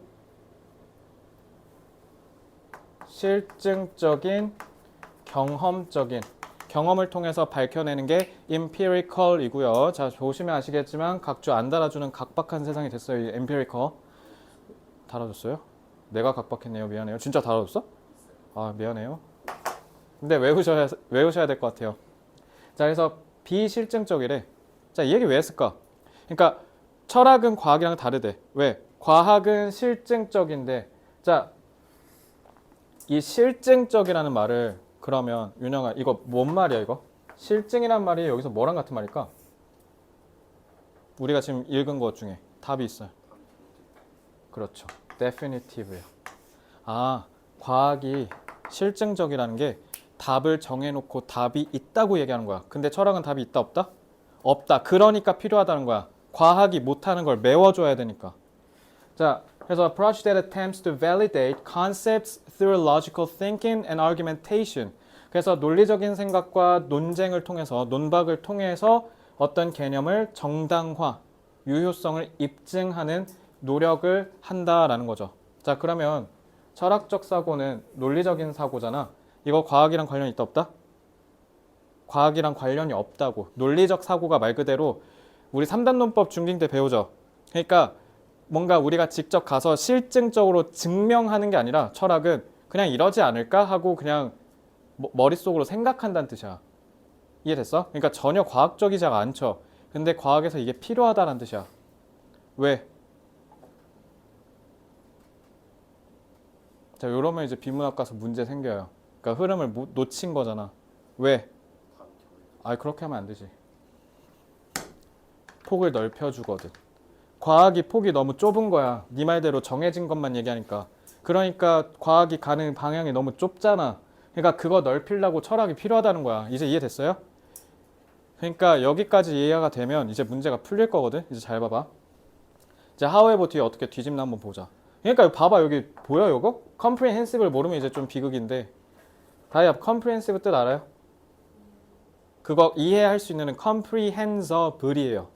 실증적인, 경험적인, 경험을 통해서 밝혀내는 게 empirical이고요. 자, 보시면 아시겠지만 각주 안 달아주는 각박한 세상이 됐어요. 이 empirical. 달아줬어요? 내가 각박했네요. 미안해요. 진짜 달아줬어? 아, 미안해요. 근데 외우셔야 될 것 같아요. 자, 그래서 비실증적이래. 자, 이 얘기 왜 했을까? 그러니까 철학은 과학이랑 다르대. 왜? 과학은 실증적인데, 자, 이 실증적이라는 말을 그러면 윤영아, 이거 뭔 말이야 이거? 실증이란 말이 여기서 뭐랑 같은 말일까? 우리가 지금 읽은 것 중에 답이 있어요. 그렇죠. definitive예요. 아, 과학이 실증적이라는 게 답을 정해놓고 답이 있다고 얘기하는 거야. 근데 철학은 답이 있다 없다? 없다. 그러니까 필요하다는 거야. 과학이 못하는 걸 메워줘야 되니까. 자, 그래서 approach that attempts to validate concepts through logical thinking and argumentation. 그래서 논리적인 생각과 논쟁을 통해서, 논박을 통해서 어떤 개념을 정당화, 유효성을 입증하는 노력을 한다라는 거죠. 자, 그러면 철학적 사고는 논리적인 사고잖아. 이거 과학이랑 관련이 있다 없다? 과학이랑 관련이 없다고. 논리적 사고가 말 그대로 우리 3단 논법 중딩 때 배우죠. 그러니까 뭔가 우리가 직접 가서 실증적으로 증명하는 게 아니라 철학은 그냥 이러지 않을까 하고 그냥 머릿속으로 생각한다는 뜻이야. 이해됐어? 그러니까 전혀 과학적이지가 않죠. 근데 과학에서 이게 필요하다는 뜻이야. 왜? 자, 이러면 이제 비문학 가서 문제 생겨요. 그러니까 흐름을 놓친 거잖아. 왜? 아, 그렇게 하면 안 되지. 폭을 넓혀주거든. 과학이 폭이 너무 좁은 거야. 네 말대로 정해진 것만 얘기하니까. 그러니까 과학이 가는 방향이 너무 좁잖아. 그러니까 그거 넓히려고 철학이 필요하다는 거야. 이제 이해됐어요? 그러니까 여기까지 이해가 되면 이제 문제가 풀릴 거거든. 이제 잘 봐봐. 이제 however 뒤에 어떻게 뒤집나 한번 보자. 그러니까 봐봐, 여기 보여 이거? comprehensive를 모르면 이제 좀 비극인데. 다이아 comprehensive 뜻 알아요? 그거 이해할 수 있는 comprehensoble이에요.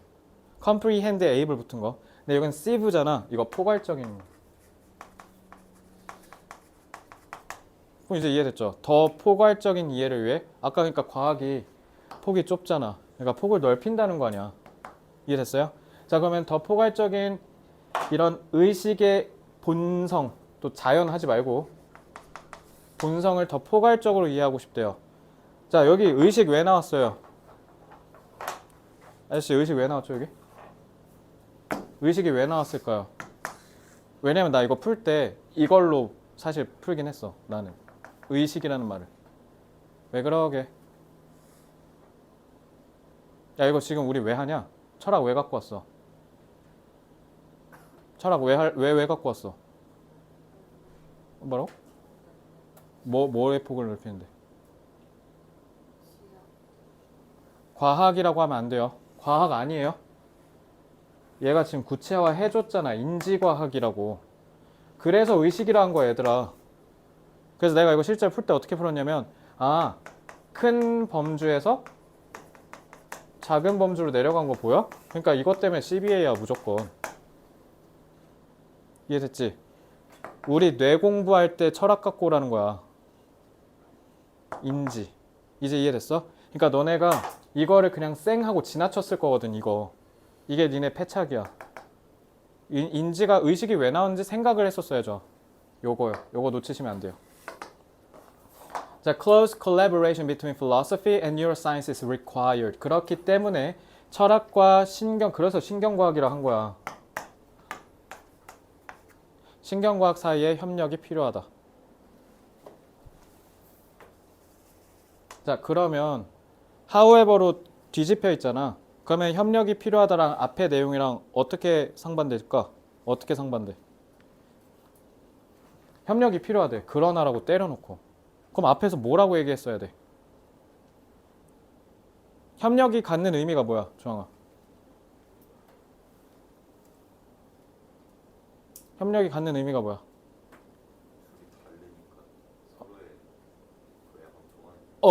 comprehend에 able 붙은 거. 근데 이건 sieve잖아. 이거 포괄적인. 그럼 이제 이해됐죠? 더 포괄적인 이해를 위해 아까 그러니까 과학이 폭이 좁잖아. 그러니까 폭을 넓힌다는 거 아니야. 이해됐어요? 자, 그러면 더 포괄적인 이런 의식의 본성, 또 자연 하지 말고 본성을 더 포괄적으로 이해하고 싶대요. 자, 여기 의식 왜 나왔어요? 아저씨, 의식 왜 나왔죠, 여기? 의식이 왜 나왔을까요? 왜냐면 나 이거 풀 때 이걸로 사실 풀긴 했어, 나는. 의식이라는 말을. 왜 그러게? 야, 이거 지금 우리 왜 하냐? 철학 왜 갖고 왔어? 철학 왜 갖고 왔어? 뭐라고? 뭐의 폭을 넓히는데? 과학이라고 하면 안 돼요. 과학 아니에요. 얘가 지금 구체화 해줬잖아. 인지과학이라고. 그래서 의식이라 한 거야, 얘들아. 그래서 내가 이거 실제로 풀 때 어떻게 풀었냐면, 아, 큰 범주에서 작은 범주로 내려간 거 보여? 그러니까 이것 때문에 CBA야, 무조건. 이해됐지? 우리 뇌 공부할 때 철학 갖고 오라는 거야. 인지. 이제 이해됐어? 그러니까 너네가 이거를 그냥 쌩 하고 지나쳤을 거거든, 이거. 이게 니네 패착이야. 인지가 의식이 왜 나오는지 생각을 했었어야죠. 요거요. 요거 놓치시면 안 돼요. 자, close collaboration between philosophy and neuroscience is required. 그렇기 때문에 철학과 그래서 신경과학이라 한 거야. 신경과학 사이에 협력이 필요하다. 자, 그러면 however로 뒤집혀 있잖아. 그러면 협력이 필요하다랑 앞의 내용이랑 어떻게 상반될까? 어떻게 상반돼? 협력이 필요하대. 그러나라고 때려놓고. 그럼 앞에서 뭐라고 얘기했어야 돼? 협력이 갖는 의미가 뭐야, 주황아? 협력이 갖는 의미가 뭐야?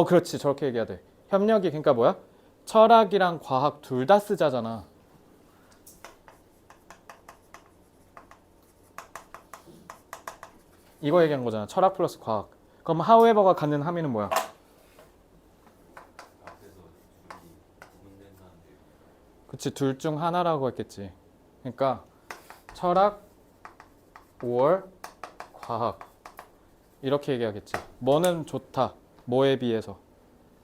그렇지. 저렇게 얘기해야 돼. 협력이 그러니까 뭐야? 철학이랑 과학 둘 다 쓰자잖아. 이거 얘기한 거잖아. 철학 플러스 과학. 그럼 however가 갖는 함의는 뭐야? 그치, 둘 중 하나라고 했겠지. 그러니까 철학 or 과학 이렇게 얘기하겠지. 뭐는 좋다. 뭐에 비해서.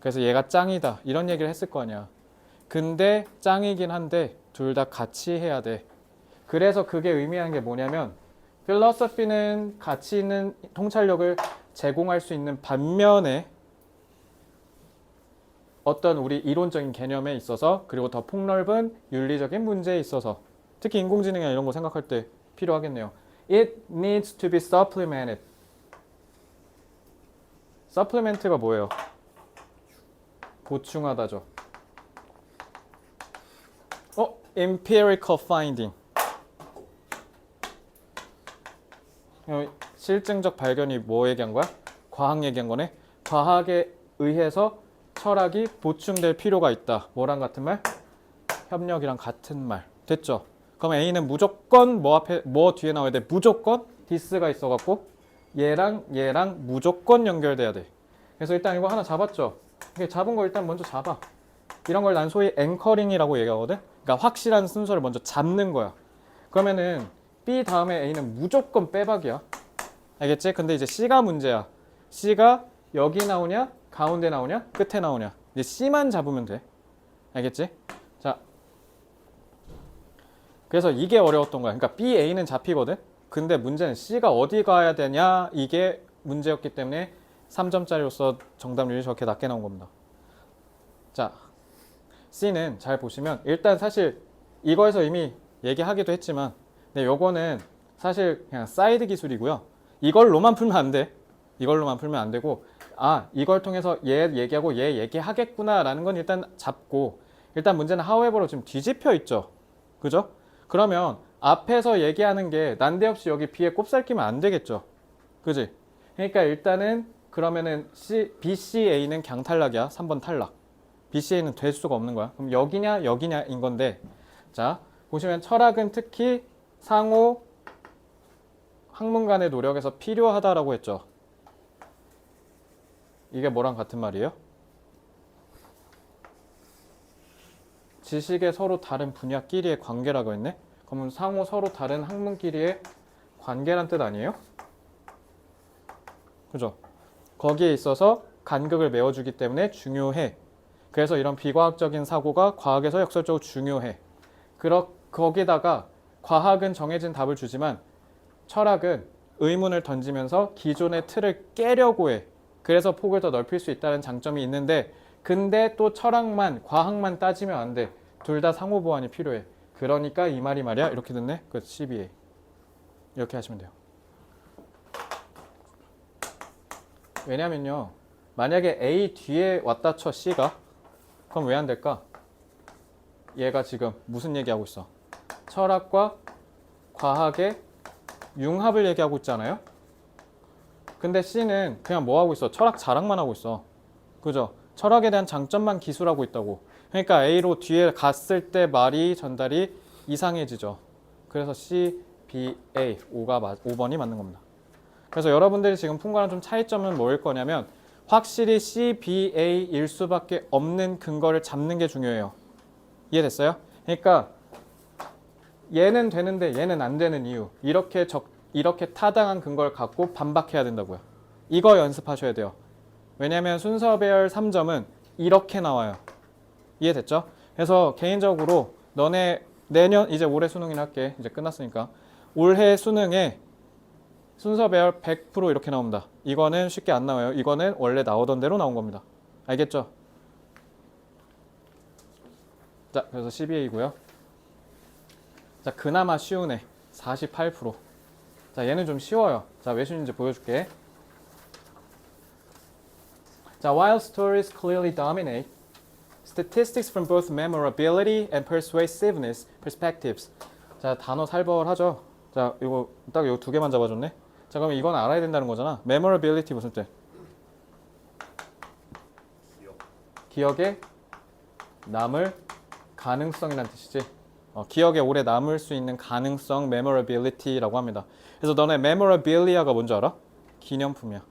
그래서 얘가 짱이다. 이런 얘기를 했을 거 아니야. 근데 짱이긴 한데 둘 다 같이 해야 돼. 그래서 그게 의미하는 게 뭐냐면 필로소피는 가치 있는 통찰력을 제공할 수 있는 반면에 어떤 우리 이론적인 개념에 있어서 그리고 더 폭넓은 윤리적인 문제에 있어서 특히 인공지능이나 이런 거 생각할 때 필요하겠네요. It needs to be supplemented. supplement가 뭐예요? 보충하다죠. empirical finding. 실증적 발견이 뭐 얘기한 거야? 과학 얘기한 거네. 과학에 의해서 철학이 보충될 필요가 있다. 뭐랑 같은 말? 협력이랑 같은 말. 됐죠? 그럼 A는 무조건 뭐 뒤에 나와야 돼? 무조건 this가 있어갖고 얘랑 무조건 연결돼야 돼. 그래서 일단 이거 하나 잡았죠? 이렇게 잡은 거 일단 먼저 잡아. 이런 걸 난 소위 앵커링이라고 얘기하거든? 그러니까 확실한 순서를 먼저 잡는 거야. 그러면은 B 다음에 A는 무조건 빼박이야. 알겠지? 근데 이제 C가 문제야. C가 여기 나오냐? 가운데 나오냐? 끝에 나오냐? 이제 C만 잡으면 돼. 알겠지? 자, 그래서 이게 어려웠던 거야. 그러니까 B, A는 잡히거든. 근데 문제는 C가 어디 가야 되냐 이게 문제였기 때문에 3점짜리로서 정답률이 저렇게 낮게 나온 겁니다. 자, C는 잘 보시면 일단 사실 이거에서 이미 얘기하기도 했지만 근데 요거는 사실 그냥 사이드 기술이고요. 이걸로만 풀면 안 돼. 이걸로만 풀면 안 되고 아 이걸 통해서 얘 얘기하고 얘 얘기하겠구나 라는 건 일단 잡고 일단 문제는 however로 지금 뒤집혀 있죠. 그죠? 그러면 앞에서 얘기하는 게 난데없이 여기 B에 꼽살 끼면 안 되겠죠. 그지? 그러니까 일단은 그러면은 BCA는 그냥 탈락이야. 3번 탈락. BCA는 될 수가 없는 거야. 그럼 여기냐 여기냐인 건데 자 보시면 철학은 특히 상호 학문 간의 노력에서 필요하다라고 했죠. 이게 뭐랑 같은 말이에요? 지식의 서로 다른 분야끼리의 관계라고 했네? 그러면 상호 서로 다른 학문끼리의 관계란 뜻 아니에요? 그죠? 거기에 있어서 간극을 메워주기 때문에 중요해. 그래서 이런 비과학적인 사고가 과학에서 역설적으로 중요해. 거기다가 과학은 정해진 답을 주지만 철학은 의문을 던지면서 기존의 틀을 깨려고 해. 그래서 폭을 더 넓힐 수 있다는 장점이 있는데 근데 또 철학만 과학만 따지면 안 돼. 둘 다 상호 보완이 필요해. 그러니까 이 말이 말이야. 이렇게 됐네. 그 CBA. 이렇게 하시면 돼요. 왜냐면요. 만약에 A 뒤에 왔다 쳐 C가 그럼 왜 안 될까? 얘가 지금 무슨 얘기하고 있어? 철학과 과학의 융합을 얘기하고 있잖아요. 근데 C는 그냥 뭐 하고 있어? 철학 자랑만 하고 있어. 그죠? 철학에 대한 장점만 기술하고 있다고. 그러니까 A로 뒤에 갔을 때 말이 전달이 이상해지죠. 그래서 C, B, A, 5번이 맞는 겁니다. 그래서 여러분들이 지금 푼 거랑 좀 차이점은 뭐일 거냐면 확실히 C, B, A일 수밖에 없는 근거를 잡는 게 중요해요. 이해됐어요? 그러니까 얘는 되는데 얘는 안 되는 이유 이렇게 타당한 근거를 갖고 반박해야 된다고요. 이거 연습하셔야 돼요. 왜냐하면 순서 배열 3점은 이렇게 나와요. 이해됐죠? 그래서 개인적으로 너네 내년 이제 올해 수능이나 할게. 이제 끝났으니까 올해 수능에 순서 배열 100% 이렇게 나옵니다. 이거는 쉽게 안 나와요. 이거는 원래 나오던 대로 나온 겁니다. 알겠죠? 자, 그래서 12A고요. 자, 그나마 쉬운 애 48%. 자, 얘는 좀 쉬워요. 자, 왜 쉬운지 보여줄게. 자, while stories clearly dominate, statistics from both memorability and persuasiveness perspectives. 자, 단어 살벌하죠. 자, 이거 딱 이거 두 개만 잡아줬네. 자, 그럼 이건 알아야 된다는 거잖아. memorability 무슨 뜻? 기억에 남을 가능성이란 뜻이지. 기억에 오래 남을 수 있는 가능성 memorability라고 합니다. 그래서 너네 memorabilia가 뭔지 알아? 기념품이야.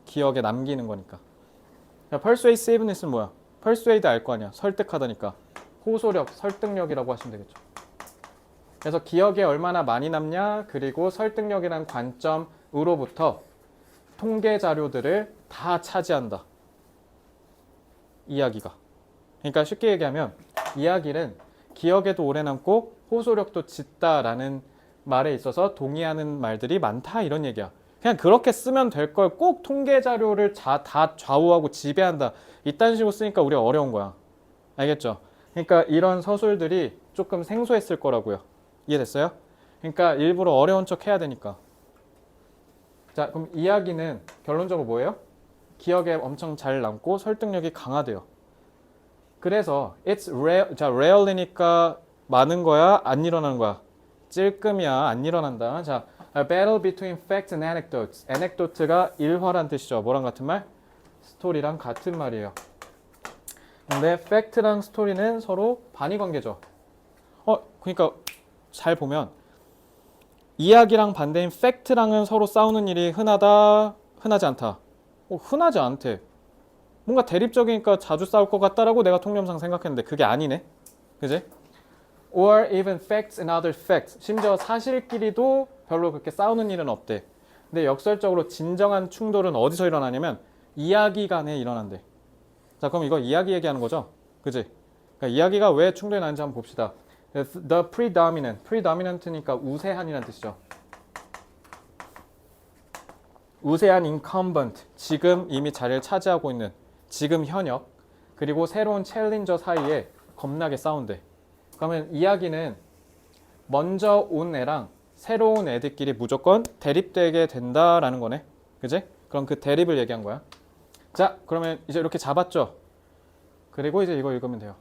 기억에 남기는 거니까. persuasiveness는 뭐야? persuade 알 거 아니야. 설득하다니까. 호소력, 설득력이라고 하시면 되겠죠. 그래서 기억에 얼마나 많이 남냐 그리고 설득력이란 관점으로부터 통계 자료들을 다 차지한다. 이야기가. 그러니까 쉽게 얘기하면 이야기는 기억에도 오래 남고 호소력도 짙다라는 말에 있어서 동의하는 말들이 많다 이런 얘기야. 그냥 그렇게 쓰면 될 걸 꼭 통계 자료를 다 좌우하고 지배한다. 이딴 식으로 쓰니까 우리가 어려운 거야. 알겠죠? 그러니까 이런 서술들이 조금 생소했을 거라고요. 이해됐어요? 그러니까 일부러 어려운 척 해야 되니까. 자, 그럼 이야기는 결론적으로 뭐예요? 기억에 엄청 잘 남고 설득력이 강하대요. 그래서 it's rare, 자, rarely니까 많은 거야? 안 일어나는 거야? 찔끔이야. 안 일어난다. 자, a battle between facts and anecdotes. anecdote가 일화란 뜻이죠. 뭐랑 같은 말? 스토리랑 같은 말이에요. 근데 fact랑 스토리는 서로 반의 관계죠. 그러니까 잘 보면 이야기랑 반대인 팩트랑은 서로 싸우는 일이 흔하다, 흔하지 않다. 흔하지 않대. 뭔가 대립적이니까 자주 싸울 것 같다라고 내가 통념상 생각했는데 그게 아니네. 그지? Or even facts and other facts. 심지어 사실끼리도 별로 그렇게 싸우는 일은 없대. 근데 역설적으로 진정한 충돌은 어디서 일어나냐면 이야기 간에 일어난대. 자, 그럼 이거 이야기 얘기하는 거죠? 그지? 그러니까 이야기가 왜 충돌이 나는지 한번 봅시다. The predominant니까 우세한이라는 뜻이죠. 우세한 incumbent, 지금 이미 자리를 차지하고 있는 지금 현역, 그리고 새로운 챌린저 사이에 겁나게 싸운대. 그러면 이야기는 먼저 온 애랑 새로운 애들끼리 무조건 대립되게 된다라는 거네. 그지? 그럼 그 대립을 얘기한 거야. 자, 그러면 이제 이렇게 잡았죠? 그리고 이제 이거 읽으면 돼요.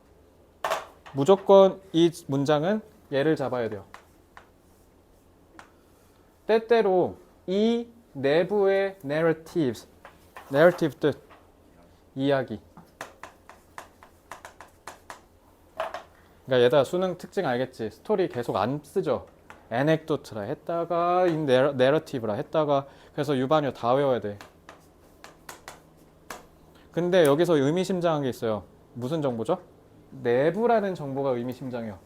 무조건 이 문장은 얘를 잡아야 돼요. 때때로 이 내부의 narrative 뜻, 이야기. 그러니까 얘들아 수능 특징 알겠지? 스토리 계속 안 쓰죠? 에넥도트라 했다가 내러티브라 했다가 그래서 유반유 다 외워야 돼. 근데 여기서 의미심장한 게 있어요. 무슨 정보죠? 내부라는 정보가 의미심장해요.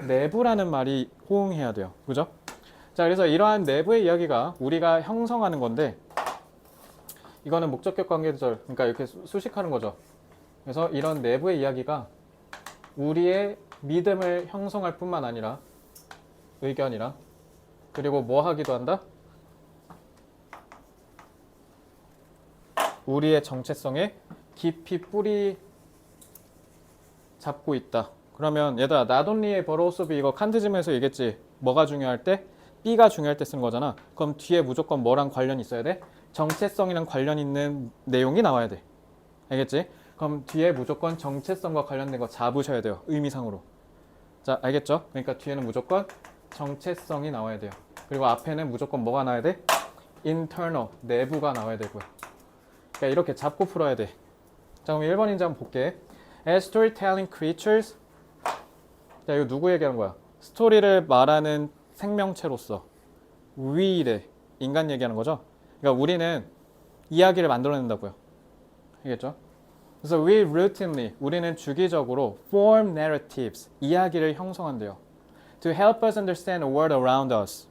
내부라는 말이 호응해야 돼요. 그죠? 자, 그래서 이러한 내부의 이야기가 우리가 형성하는 건데 이거는 목적격 관계절, 그러니까 이렇게 수식하는 거죠. 그래서 이런 내부의 이야기가 우리의 믿음을 형성할 뿐만 아니라 의견이랑 그리고 뭐 하기도 한다? 우리의 정체성에 깊이 뿌리 잡고 있다. 그러면 얘들아 not only의 but also be 이거 칸트즘에서 얘기했지. 뭐가 중요할 때? B가 중요할 때 쓰는 거잖아. 그럼 뒤에 무조건 뭐랑 관련이 있어야 돼? 정체성이랑 관련 있는 내용이 나와야 돼. 알겠지? 그럼 뒤에 무조건 정체성과 관련된 거 잡으셔야 돼요. 의미상으로. 자, 알겠죠? 그러니까 뒤에는 무조건 정체성이 나와야 돼요. 그리고 앞에는 무조건 뭐가 나와야 돼? internal, 내부가 나와야 되고요. 그러니까 이렇게 잡고 풀어야 돼. 자, 그럼 1번인지 한번 볼게. As storytelling creatures. 자, 이거 누구 얘기하는 거야? 스토리를 말하는 생명체로서 위래 인간 얘기하는 거죠. 그러니까 우리는 이야기를 만들어낸다고요. 알겠죠? 그래서 we routinely, 우리는 주기적으로 form narratives, 이야기를 형성한대요. To help us understand the world around us.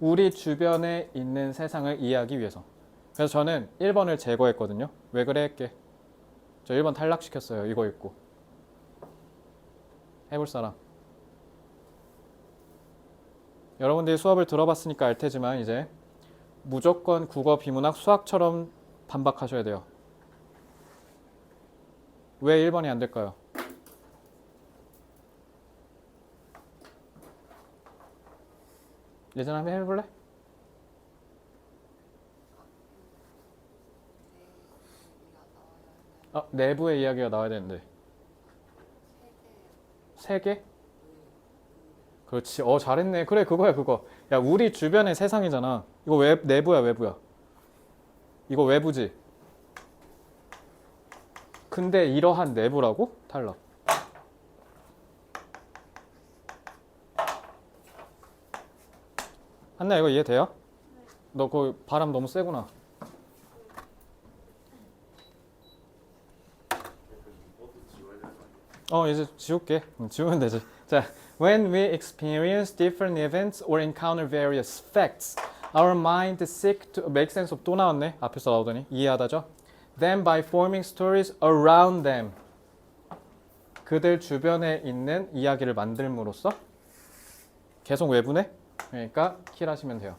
우리 주변에 있는 세상을 이해하기 위해서. 그래서 저는 1번을 제거했거든요. 왜 그래 할게. 저 1번 탈락시켰어요. 이거 읽고. 해볼 사람. 여러분들이 수업을 들어봤으니까 알 테지만 이제 무조건 국어, 비문학, 수학처럼 반박하셔야 돼요. 왜 1번이 안 될까요? 예전 한번 해볼래? 내부의 이야기가 나와야 되는데. 세 개? 그렇지. 잘했네. 그래, 그거야, 그거. 야, 우리 주변의 세상이잖아. 이거 내부야, 외부야? 이거 외부지? 근데 이러한 내부라고? 탈락. 한나 이거 이해돼요? 너 그 바람 너무 세구나. 이제 지울게. 지우면 되지. 자, when we experience different events or encounter various facts, our mind seek to make sense of 또 나왔네. 앞에서 나오더니 이해하다죠. Then by forming stories around them, 그들 주변에 있는 이야기를 만들므로써 계속 외부네. 그러니까 킬하시면 돼요.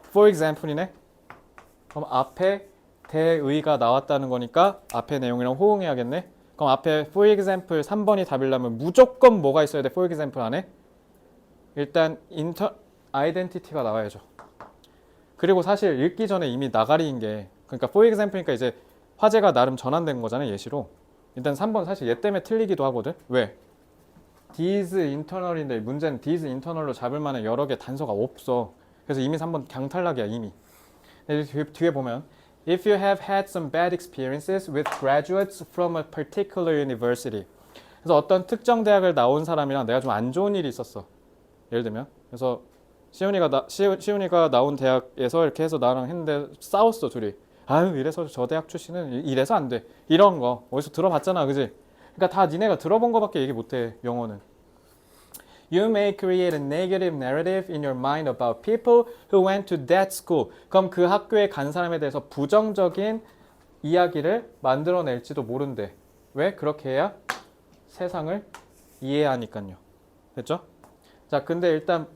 For example이네. 그럼 앞에 대의가 나왔다는 거니까 앞에 내용이랑 호응해야겠네. 그럼 앞에 for example 3번이 답이려면 무조건 뭐가 있어야 돼? for example 안에? 일단 identity가 나와야죠. 그리고 사실 읽기 전에 이미 나가리인 게 그러니까 for example니까 이제 화제가 나름 전환된 거잖아요. 예시로. 일단 3번 사실 얘 때문에 틀리기도 하거든. 왜? these internal인데 문제는 these internal로 잡을 만한 여러 개 단서가 없어. 그래서 이미 3번 강탈락이야 이미. 뒤에 보면 If you have had some bad experiences with graduates from a particular university. 그래서 어떤 특정 대학을 나온 사람이랑 내가 좀 안 좋은 일이 있었어. 예를 들면 그래서 시훈이가 나온 대학에서 이렇게 해서 나랑 했는데 싸웠어 둘이. 아유 이래서 저 대학 출신은 이래서 안 돼. 이런 거 어디서 들어봤잖아, 그지? 그러니까 다 니네가 들어본 거밖에 얘기 못해 영어는. You may create a negative narrative in your mind about people who went to that school. 그럼 그 학교에 간 사람에 대해서 부정적인 이야기를 만들어낼지도 모른대. 왜? 그렇게 해야 세상을 이해하니까요. 됐죠? 자, 근데 일단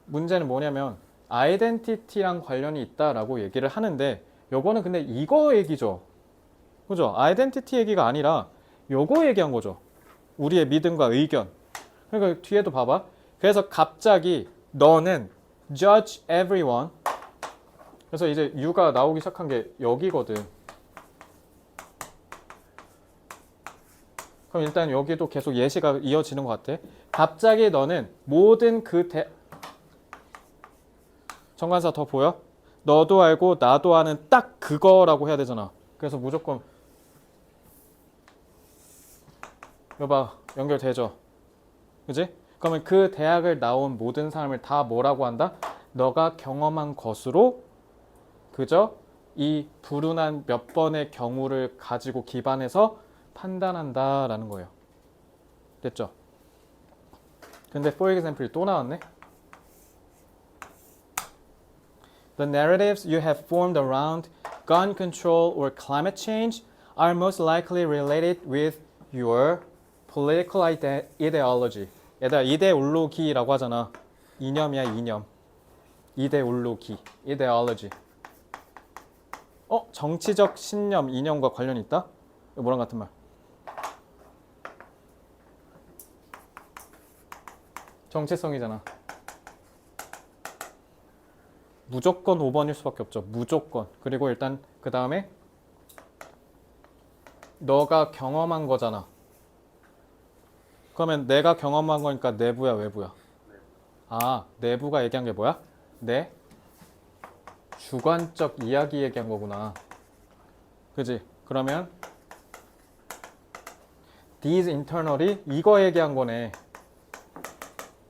문제는 뭐냐면 아이덴티티랑 관련이 있다라고 얘기를 하는데 요거는 근데 이거 얘기죠. 그죠? 아이덴티티 얘기가 아니라 요거 얘기한 거죠. 우리의 믿음과 의견. 그러니까 뒤에도 봐봐. 그래서 갑자기 너는 judge everyone. 그래서 이제 you가 나오기 시작한 게 여기거든. 그럼 일단 여기도 계속 예시가 이어지는 것 같아. 갑자기 너는 모든 정관사 더 보여? 너도 알고 나도 아는 딱 그거라고 해야 되잖아. 그래서 무조건 이거 봐. 연결되죠? 그지? 그러면 그 대학을 나온 모든 사람을 다 뭐라고 한다? 너가 경험한 것으로 그저 이 불운한 몇 번의 경우를 가지고 기반해서 판단한다라는 거예요. 됐죠? 근데 for example이 또 나왔네. The narratives you have formed around gun control or climate change are most likely related with your political ideology. 얘들아, 이데올로기라고 하잖아. 이념이야, 이념. 이데올로기, ideology. 정치적 신념, 이념과 관련이 있다? 이거 뭐랑 같은 말? 정체성이잖아. 무조건 5번일 수밖에 없죠. 무조건. 그리고 일단 그 다음에 너가 경험한 거잖아. 그러면 내가 경험한 거니까 내부야, 외부야? 아, 내부가 얘기한 게 뭐야? 내 주관적 이야기 얘기한 거구나. 그지? 그러면 these internally 이거 얘기한 거네.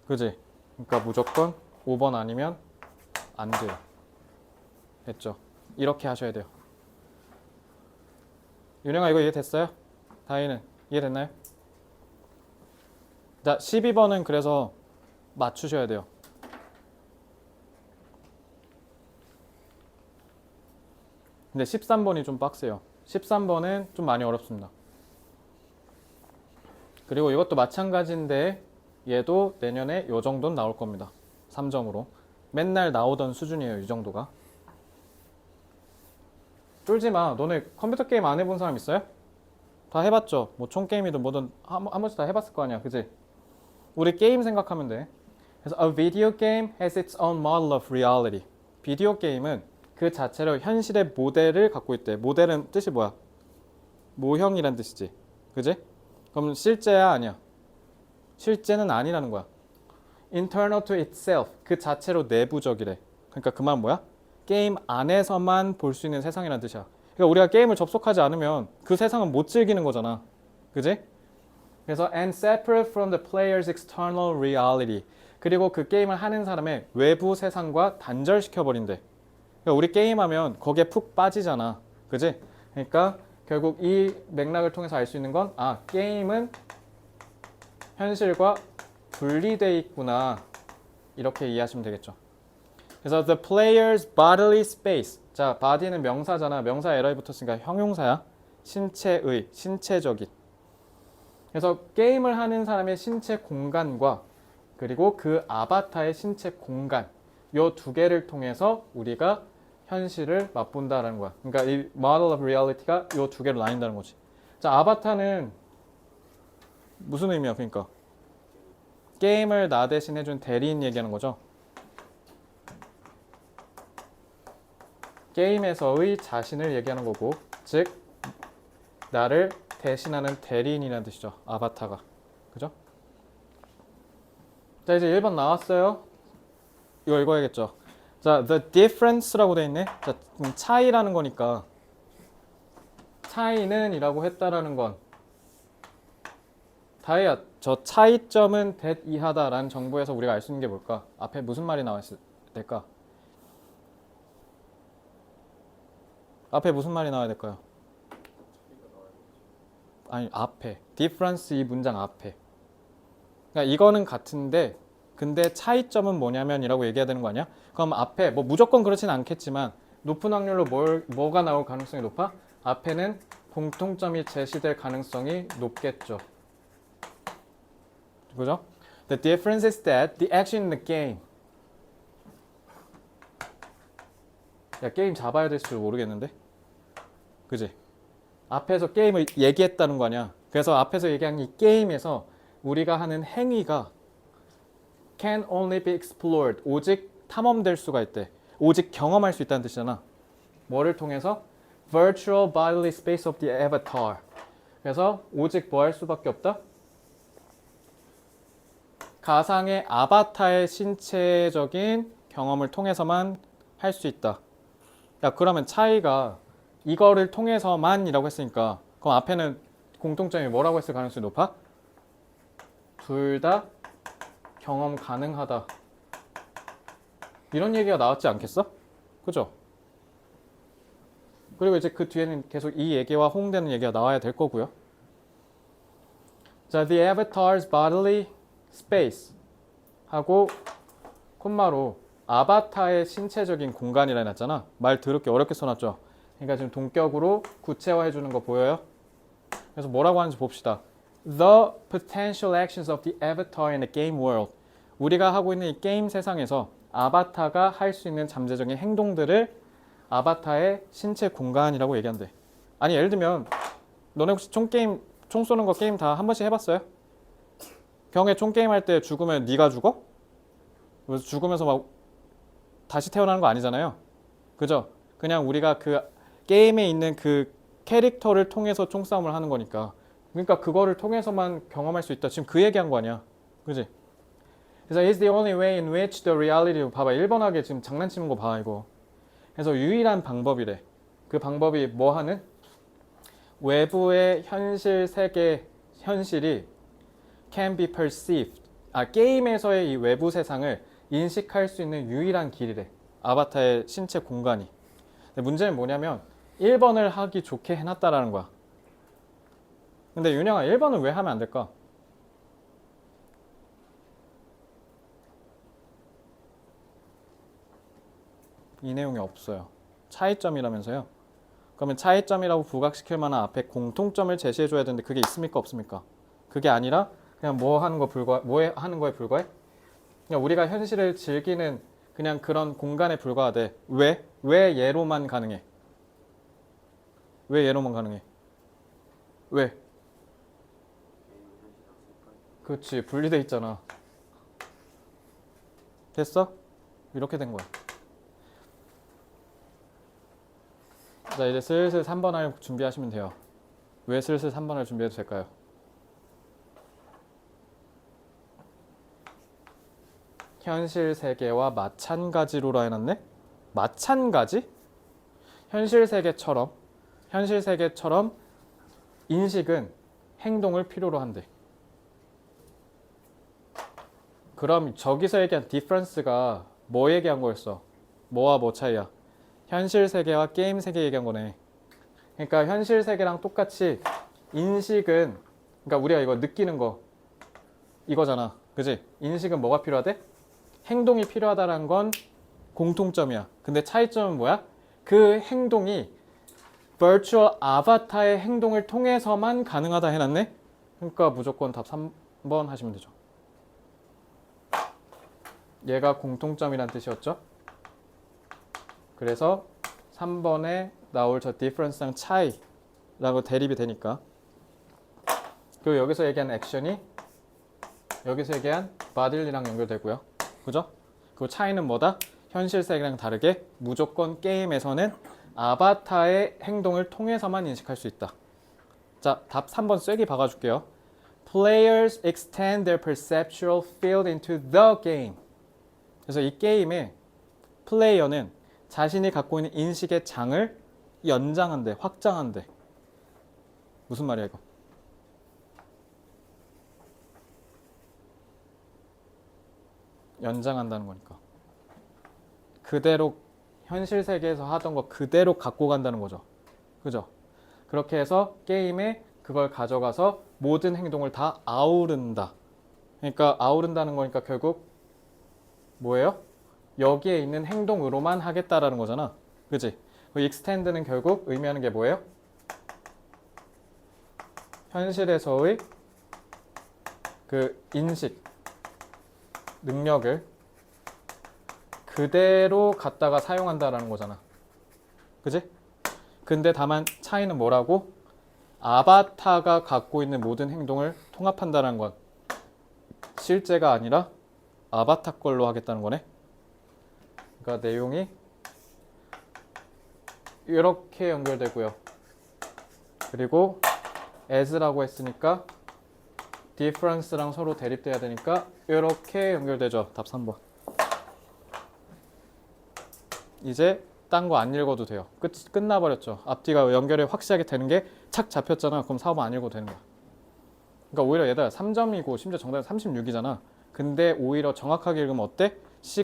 그지? 그러니까 무조건 5번 아니면 안 돼요. 됐죠? 이렇게 하셔야 돼요. 윤영아 이거 이해됐어요? 다희는 이해됐나요? 자, 12번은 그래서 맞추셔야 돼요. 근데 13번이 좀 빡세요. 13번은 좀 많이 어렵습니다. 그리고 이것도 마찬가지인데 얘도 내년에 요 정도는 나올 겁니다. 3점으로. 맨날 나오던 수준이에요. 이 정도가. 쫄지 마. 너네 컴퓨터 게임 안 해본 사람 있어요? 다 해봤죠? 뭐 총 게임이든 뭐든 한 번씩 다 해봤을 거 아니야. 그지? 우리 게임 생각하면 돼. 그래서 a video game has its own model of reality. 비디오 게임은 그 자체로 현실의 모델을 갖고 있대. 모델은 뜻이 뭐야? 모형이란 뜻이지. 그지? 그럼 실제야 아니야? 실제는 아니라는 거야. internal to itself. 그 자체로 내부적이래. 그러니까 그 말 뭐야? 게임 안에서만 볼 수 있는 세상이란 뜻이야. 그러니까 우리가 게임을 접속하지 않으면 그 세상은 못 즐기는 거잖아. 그지? 그래서 and separate from the player's external reality. 그리고 그 게임을 하는 사람의 외부 세상과 단절시켜 버린대. 그러니까 우리 게임하면 거기에 푹 빠지잖아. 그지? 그러니까 결국 이 맥락을 통해서 알 수 있는 건 게임은 현실과 분리돼 있구나. 이렇게 이해하시면 되겠죠. 그래서 the player's bodily space. 자, body는 명사잖아. 명사 에러에 붙었으니까 형용사야. 신체의, 신체적인. 그래서 게임을 하는 사람의 신체 공간과 그리고 그 아바타의 신체 공간 요 두 개를 통해서 우리가 현실을 맛본다라는 거야. 그러니까 이 model of reality가 요 두 개로 나뉜다는 거지. 자, 아바타는 무슨 의미야? 그러니까 게임을 나 대신 해준 대리인 얘기하는 거죠. 게임에서의 자신을 얘기하는 거고, 즉 나를 대신하는 대리인이라는 뜻이죠. 아바타가. 그죠? 자, 이제 1번 나왔어요. 이거 읽어야겠죠. 자, the difference라고 돼 있네. 자, 차이라는 거니까 차이는 이라고 했다라는 건 다이아, 저 차이점은 that 이하다라는 정보에서 우리가 알 수 있는 게 뭘까? 앞에 무슨 말이 나왔을 될까? 앞에 무슨 말이 나와야 될까요? 아니, 앞에 difference 이 문장 앞에 그러니까 이거는 같은데 근데 차이점은 뭐냐면이라고 얘기해야 되는 거 아니야? 그럼 앞에 뭐 무조건 그렇진 않겠지만 높은 확률로 뭐가 나올 가능성이 높아? 앞에는 공통점이 제시될 가능성이 높겠죠. 그죠? The difference is that the action in the game. 야, 게임 잡아야 될 줄 모르겠는데? 그지? 앞에서 게임을 얘기했다는 거 아니야? 그래서 앞에서 얘기한 이 게임에서 우리가 하는 행위가 can only be explored. 오직 탐험될 수가 있대. 오직 경험할 수 있다는 뜻이잖아. 뭐를 통해서? Virtual bodily space of the avatar. 그래서 오직 뭐 할 수밖에 없다? 가상의 아바타의 신체적인 경험을 통해서만 할 수 있다. 야, 그러면 차이가 이거를 통해서만이라고 했으니까 그럼 앞에는 공통점이 뭐라고 했을 가능성이 높아? 둘 다 경험 가능하다. 이런 얘기가 나왔지 않겠어? 그죠? 그리고 이제 그 뒤에는 계속 이 얘기와 호응되는 얘기가 나와야 될 거고요. 자, the avatar's bodily space 하고 콤마로 아바타의 신체적인 공간이라 해놨잖아. 말 더럽게 어렵게 써놨죠. 그러니까 지금 동격으로 구체화해 주는 거 보여요? 그래서 뭐라고 하는지 봅시다. The potential actions of the avatar in the game world. 우리가 하고 있는 이 게임 세상에서 아바타가 할 수 있는 잠재적인 행동들을 아바타의 신체 공간이라고 얘기한대. 아니 예를 들면 너네 혹시 총 쏘는 거 게임 다 한 번씩 해봤어요? 경에 총 게임 할 때 죽으면 네가 죽어? 그래서 죽으면서 막 다시 태어나는 거 아니잖아요. 그죠? 그냥 우리가 그 게임에 있는 그 캐릭터를 통해서 총싸움을 하는 거니까. 그러니까 그거를 통해서만 경험할 수 있다. 지금 그 얘기한 거 아니야. 그지? 그래서 is the only way in which the reality. 봐봐. 1번하게 지금 장난치는 거 봐, 이거. 그래서 유일한 방법이래. 그 방법이 뭐 하는? 외부의 현실 세계, 현실이 can be perceived. 게임에서의 이 외부 세상을 인식할 수 있는 유일한 길이래. 아바타의 신체 공간이. 근데 문제는 뭐냐면 1번을 하기 좋게 해놨다라는 거야. 근데 윤영아 1번은 왜 하면 안 될까? 이 내용이 없어요. 차이점이라면서요. 그러면 차이점이라고 부각시킬 만한 앞에 공통점을 제시해줘야 되는데 그게 있습니까 없습니까? 그게 아니라 그냥 뭐 하는 거에 불과해? 그냥 우리가 현실을 즐기는 그냥 그런 공간에 불과하대. 왜? 왜 얘로만 가능해? 왜 얘로만 가능해? 왜? 그렇지, 분리돼 있잖아. 됐어? 이렇게 된 거야. 자, 이제 슬슬 3번 할 준비하시면 돼요. 왜 슬슬 3번 할 준비해도 될까요? 현실 세계와 마찬가지로라 해놨네? 마찬가지? 현실 세계처럼 인식은 행동을 필요로 한대. 그럼 저기서 얘기한 difference가 뭐 얘기한 거였어? 뭐와 뭐 차이야? 현실 세계와 게임 세계 얘기한 거네. 그러니까 현실 세계랑 똑같이 인식은, 그러니까 우리가 이거 느끼는 거 이거잖아. 그지? 인식은 뭐가 필요하대? 행동이 필요하다는 건 공통점이야. 근데 차이점은 뭐야? 그 행동이 virtual 아바타의 행동을 통해서만 가능하다 해놨네? 그러니까 무조건 답 3번 하시면 되죠. 얘가 공통점이란 뜻이었죠? 그래서 3번에 나올 저 difference랑 차이라고 대립이 되니까. 그리고 여기서 얘기한 액션이 여기서 얘기한 body랑 연결되고요. 그죠? 그 차이는 뭐다? 현실 세계랑 다르게 무조건 게임에서는 아바타의 행동을 통해서만 인식할 수 있다. 자, 답 3번 쐐기 박아줄게요. Players extend their perceptual field into the game. 그래서 이 게임에 플레이어는 자신이 갖고 있는 인식의 장을 연장한대, 확장한대. 무슨 말이야 이거? 연장한다는 거니까. 그대로 현실 세계에서 하던 거 그대로 갖고 간다는 거죠. 그죠? 그렇게 해서 게임에 그걸 가져가서 모든 행동을 다 아우른다. 그러니까 아우른다는 거니까 결국 뭐예요? 여기에 있는 행동으로만 하겠다라는 거잖아. 그지? 그 extend는 결국 의미하는 게 뭐예요? 현실에서의 그 인식, 능력을 그대로 갖다가 사용한다라는 거잖아. 그지? 근데 다만 차이는 뭐라고? 아바타가 갖고 있는 모든 행동을 통합한다는 건 실제가 아니라 아바타 걸로 하겠다는 거네. 그러니까 내용이 이렇게 연결되고요. 그리고 as라고 했으니까 difference랑 서로 대립돼야 되니까 이렇게 연결되죠. 답 3번. 이제 딴 거 안 읽어도 돼요. 끝나버렸죠. 앞뒤가 연결이 확실하게 되는 게 착 잡혔잖아. 그럼 4번 안 읽어도 되는 거야. 그러니까 오히려 얘들아 3점이고 심지어 정답은 36이잖아. 근데 오히려 정확하게 읽으면 어때?